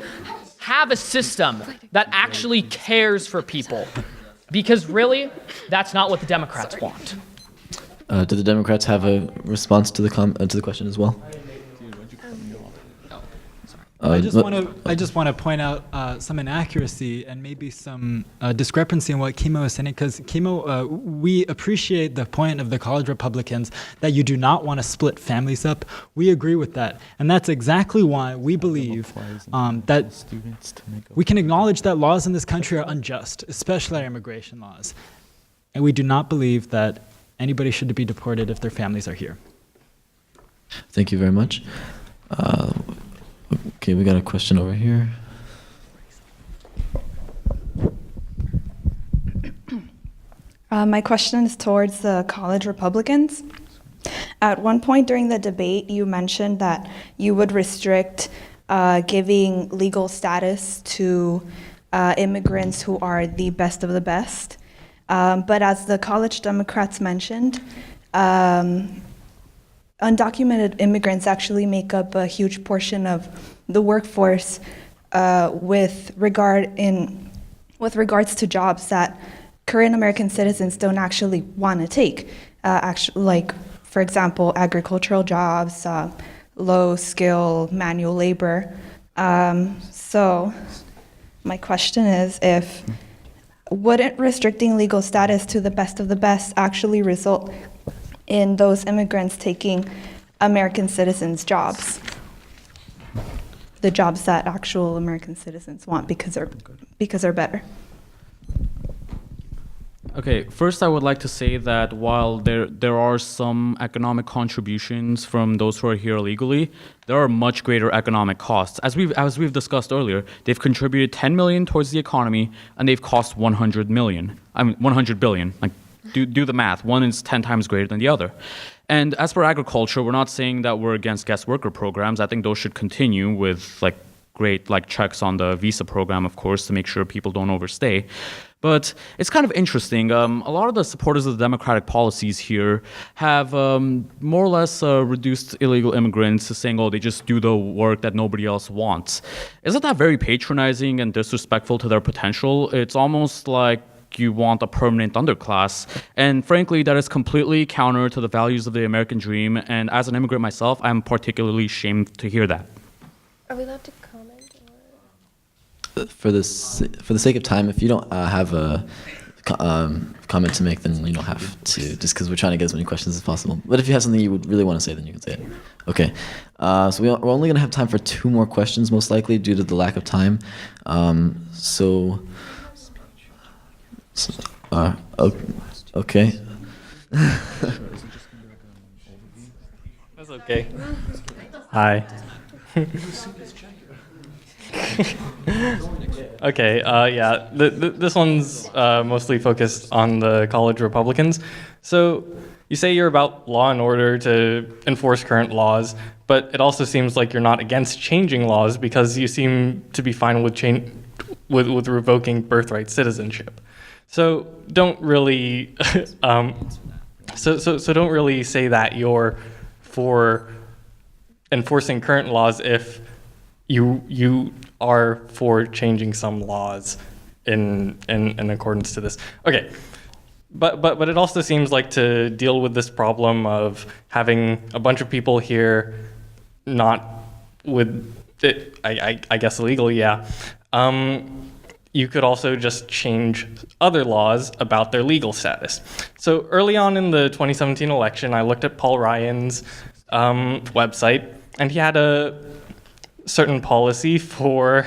have a system that actually cares for people. Because really, that's not what the Democrats want. Do the Democrats have a response to the question as well? I just want to point out some inaccuracy and maybe some discrepancy in what Kimo is saying, because Kimo, we appreciate the point of the college Republicans that you do not want to split families up. We agree with that, and that's exactly why we believe that we can acknowledge that laws in this country are unjust, especially our immigration laws, and we do not believe that anybody should be deported if their families are here. Thank you very much. Okay, we got a question over here. My question is towards the college Republicans. At one point during the debate, you mentioned that you would restrict giving legal status to immigrants who are the best of the best. But as the college Democrats mentioned, undocumented immigrants actually make up a huge portion of the workforce with regards to jobs that current American citizens don't actually want to take. Like, for example, agricultural jobs, low-skill manual labor. So my question is, wouldn't restricting legal status to the best of the best actually result in those immigrants taking American citizens' jobs, the jobs that actual American citizens want because they're better? Okay, first I would like to say that while there are some economic contributions from those who are here illegally, there are much greater economic costs. As we've discussed earlier, they've contributed 10 million towards the economy, and they've cost 100 billion. Like, do the math. One is 10 times greater than the other. And as for agriculture, we're not saying that we're against guest worker programs. I think those should continue with great checks on the visa program, of course, to make sure people don't overstay. But it's kind of interesting. A lot of the supporters of the Democratic policies here have more or less reduced illegal immigrants to saying, oh, they just do the work that nobody else wants. Isn't that very patronizing and disrespectful to their potential? It's almost like you want a permanent underclass. And frankly, that is completely counter to the values of the American dream. And as an immigrant myself, I'm particularly ashamed to hear that. Are we allowed to comment? For the sake of time, if you don't have a comment to make, then you don't have to, just because we're trying to get as many questions as possible. But if you have something you would really want to say, then you can say it. Okay. So we're only going to have time for 2 more questions, most likely, due to the lack of time. Okay. That's okay. Hi. Okay, yeah, this one's mostly focused on the college Republicans. So you say you're about law and order to enforce current laws, but it also seems like you're not against changing laws because you seem to be fine with with revoking birthright citizenship. So don't really so don't really say that you're for enforcing current laws if you are for changing some laws in accordance to this. Okay, but it also seems like to deal with this problem of having a bunch of people here not with it, I guess illegally, yeah. You could also just change other laws about their legal status. So early on in the 2017 election, I looked at Paul Ryan's website, and he had a certain policy for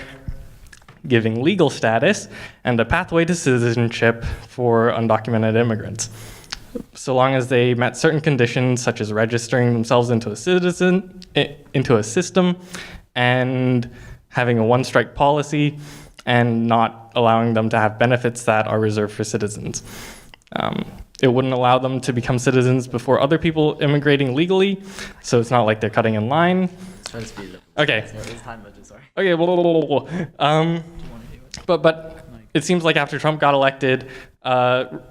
giving legal status and a pathway to citizenship for undocumented immigrants, so long as they met certain conditions, such as registering themselves into a system, and having a one-strike policy, and not allowing them to have benefits that are reserved for citizens. It wouldn't allow them to become citizens before other people immigrating legally, so it's not like they're cutting in line. Try to speed it up. Okay. Sorry. Okay. But it seems like after Trump got elected,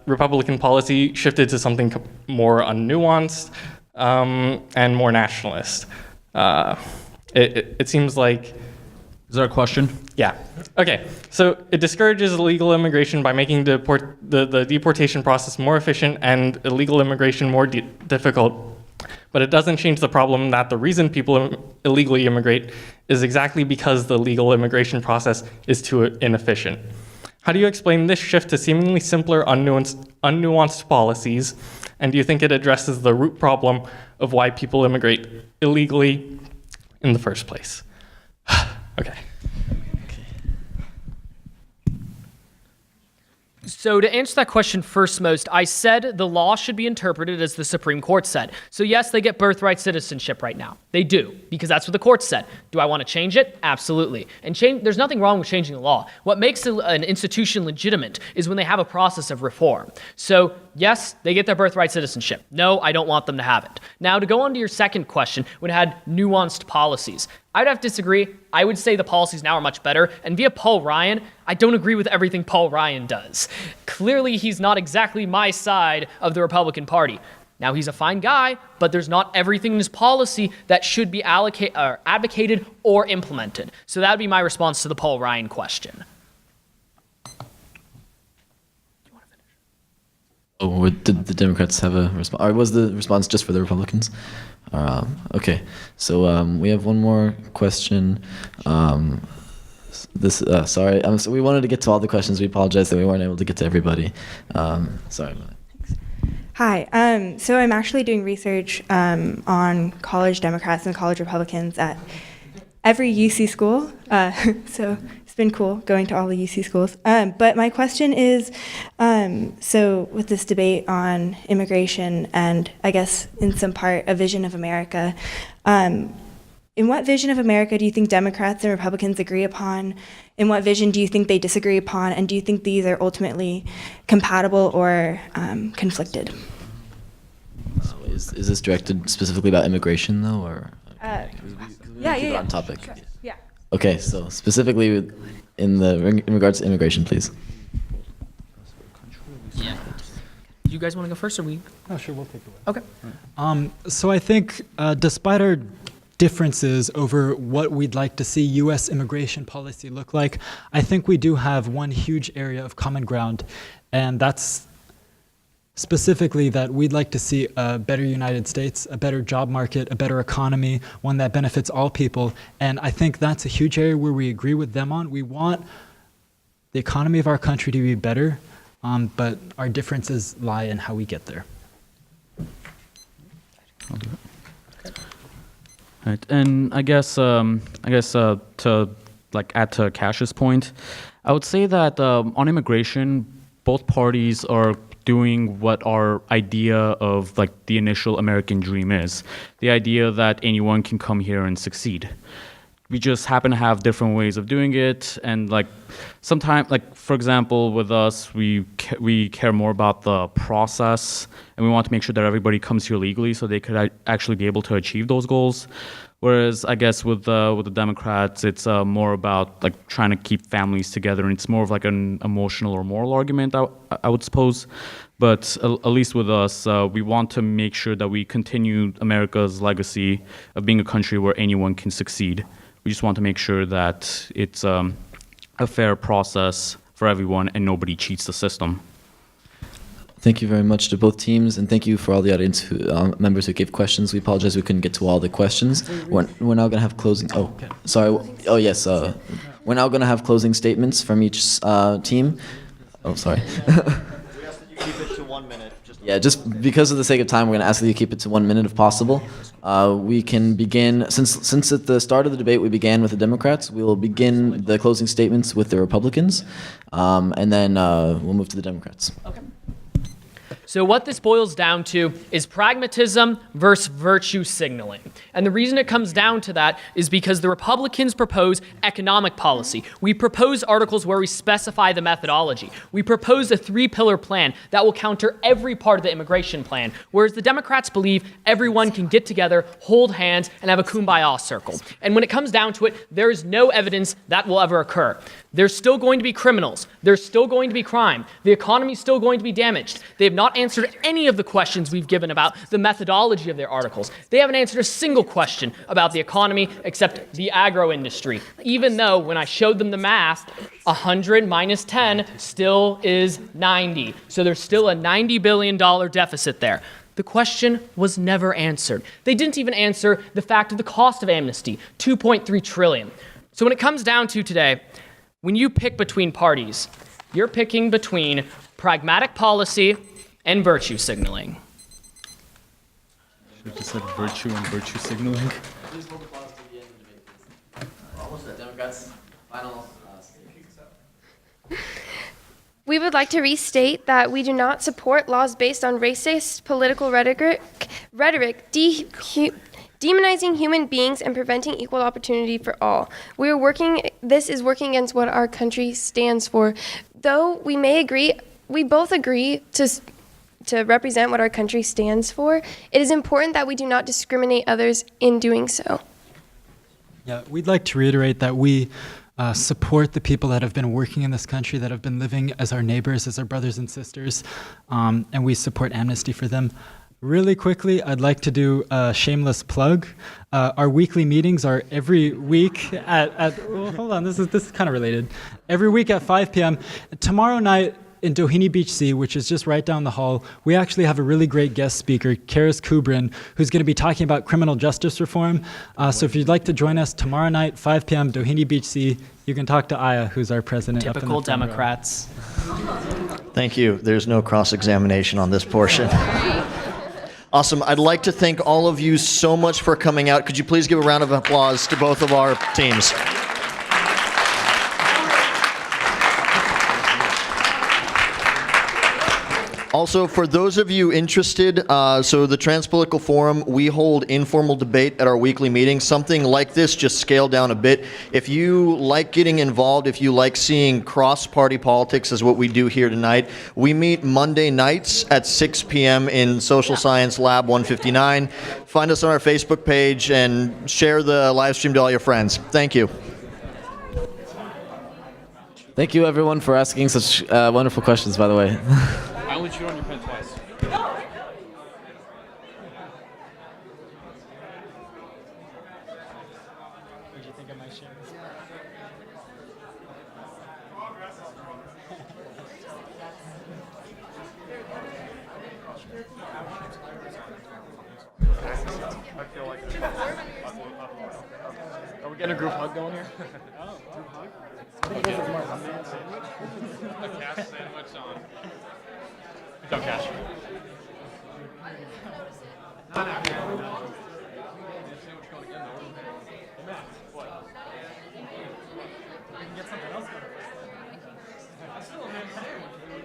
Republican policy shifted to something more unnuanced and more nationalist. It seems like. Is there a question? Yeah. Okay. So it discourages illegal immigration by making the deportation process more efficient and illegal immigration more difficult. But it doesn't change the problem that the reason people illegally immigrate is exactly because the legal immigration process is too inefficient. How do you explain this shift to seemingly simpler, unnuanced policies? And do you think it addresses the root problem of why people immigrate illegally in the first place? Okay. So to answer that question first most, I said the law should be interpreted as the Supreme Court said. So yes, they get birthright citizenship right now. They do, because that's what the court said. Do I want to change it? Absolutely. And there's nothing wrong with changing the law. What makes an institution legitimate is when they have a process of reform. So yes, they get their birthright citizenship. No, I don't want them to have it. Now, to go on to your second question, when it had nuanced policies, I'd have to disagree. I would say the policies now are much better. And via Paul Ryan, I don't agree with everything Paul Ryan does. Clearly, he's not exactly my side of the Republican Party. Now, he's a fine guy, but there's not everything in his policy that should be advocated or implemented. So that would be my response to the Paul Ryan question. Oh, did the Democrats have a response? Or was the response just for the Republicans? Okay, so we have one more question. Sorry, so we wanted to get to all the questions. We apologize that we weren't able to get to everybody. Sorry about that. Hi, so I'm actually doing research on college Democrats and college Republicans at every UC school. So it's been cool going to all the UC schools. But my question is, so with this debate on immigration and I guess in some part a vision of America, in what vision of America do you think Democrats and Republicans agree upon? In what vision do you think they disagree upon? And do you think these are ultimately compatible or conflicted? Is this directed specifically about immigration though, or? Yeah. On topic. Sure. Yeah. Okay, so specifically in regards to immigration, please. Yeah. Do you guys want to go first, or we? Oh, sure, we'll take it away. Okay. So I think, despite our differences over what we'd like to see U.S. immigration policy look like, I think we do have one huge area of common ground, and that's specifically that we'd like to see a better United States, a better job market, a better economy, one that benefits all people. And I think that's a huge area where we agree with them on. We want the economy of our country to be better, but our differences lie in how we get there. I'll do it. Right, and I guess to like add to Cash's point, I would say that on immigration, both parties are doing what our idea of like the initial American dream is, the idea that anyone can come here and succeed. We just happen to have different ways of doing it, and like sometimes, like for example, with us, we care more about the process, and we want to make sure that everybody comes here legally, so they could actually be able to achieve those goals. Whereas I guess with the Democrats, it's more about like trying to keep families together, and it's more of like an emotional or moral argument, I would suppose. But at least with us, we want to make sure that we continue America's legacy of being a country where anyone can succeed. We just want to make sure that it's a fair process for everyone and nobody cheats the system. Thank you very much to both teams, and thank you for all the audience members who gave questions. We apologize we couldn't get to all the questions. We're now going to have closing. Oh, sorry. Oh, yes. We're now going to have closing statements from each team. Oh, sorry. We ask that you keep it to 1 minute. Yeah, just because of the sake of time, we're going to ask that you keep it to 1 minute if possible. We can begin, since at the start of the debate we began with the Democrats, we will begin the closing statements with the Republicans, and then we'll move to the Democrats. Okay. So what this boils down to is pragmatism versus virtue signaling. And the reason it comes down to that is because the Republicans propose economic policy. We propose articles where we specify the methodology. We propose a 3-pillar plan that will counter every part of the immigration plan, whereas the Democrats believe everyone can get together, hold hands, and have a kumbaya circle. And when it comes down to it, there is no evidence that will ever occur. There's still going to be criminals. There's still going to be crime. The economy is still going to be damaged. They have not answered any of the questions we've given about the methodology of their articles. They haven't answered a single question about the economy except the agro industry, even though when I showed them the math, 100 minus 10 still is 90. So there's still a $90 billion deficit there. The question was never answered. They didn't even answer the fact of the cost of amnesty, $2.3 trillion. So when it comes down to today, when you pick between parties, you're picking between pragmatic policy and virtue signaling. Should have just said virtue and virtue signaling. Please hold applause to the end of the debate, please. Almost at Democrats' final We would like to restate that we do not support laws based on racist political rhetoric demonizing human beings and preventing equal opportunity for all. This is working against what our country stands for. Though we may agree, we both agree to represent what our country stands for, it is important that we do not discriminate others in doing so. Yeah, we'd like to reiterate that we support the people that have been working in this country, that have been living as our neighbors, as our brothers and sisters, and we support amnesty for them. Really quickly, I'd like to do a shameless plug. Our weekly meetings are every week well, hold on, this is kind of related. Every week at 5 p.m. Tomorrow night in Doheny Beach C, which is just right down the hall, we actually have a really great guest speaker, Karis Kubrin, who's going to be talking about criminal justice reform. So if you'd like to join us tomorrow night, 5 p.m., Doheny Beach C, you can talk to Aya, who's our president. Typical up in the Democrats. Thank you. There's no cross-examination on this portion. Awesome. I'd like to thank all of you so much for coming out. Could you please give a round of applause to both of our teams? Also, for those of you interested, so the Transpolitical Forum, we hold informal debate at our weekly meetings. Something like this, just scaled down a bit. If you like getting involved, if you like seeing cross-party politics as what we do here tonight, we meet Monday nights at 6 p.m. in Social Science Lab 159. Find us on our Facebook page and share the live stream to all your friends. Thank you. Thank you, everyone, for asking such wonderful questions, by the way. I only chewed on your pen twice. Getting a group hug going here? Oh, group hug? I think this is more of a man sandwich. A cash sandwich on. Go cash. We can get something else going. That's still a man sandwich.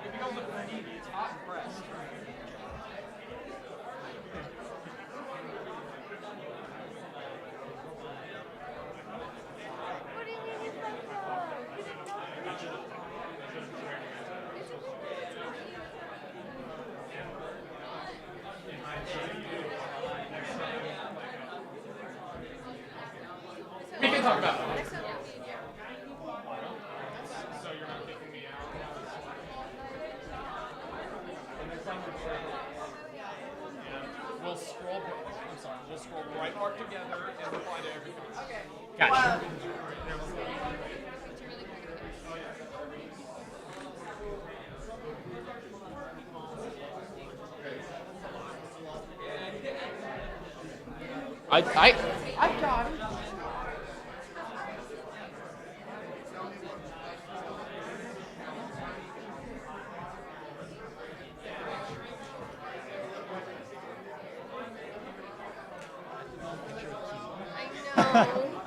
It becomes a panini. It's hot and pressed. We can talk about it. So you're not kicking me out? We'll scroll. I'm sorry. We'll scroll right mark together and reply to everything. Okay. Gotcha. I got it. I know.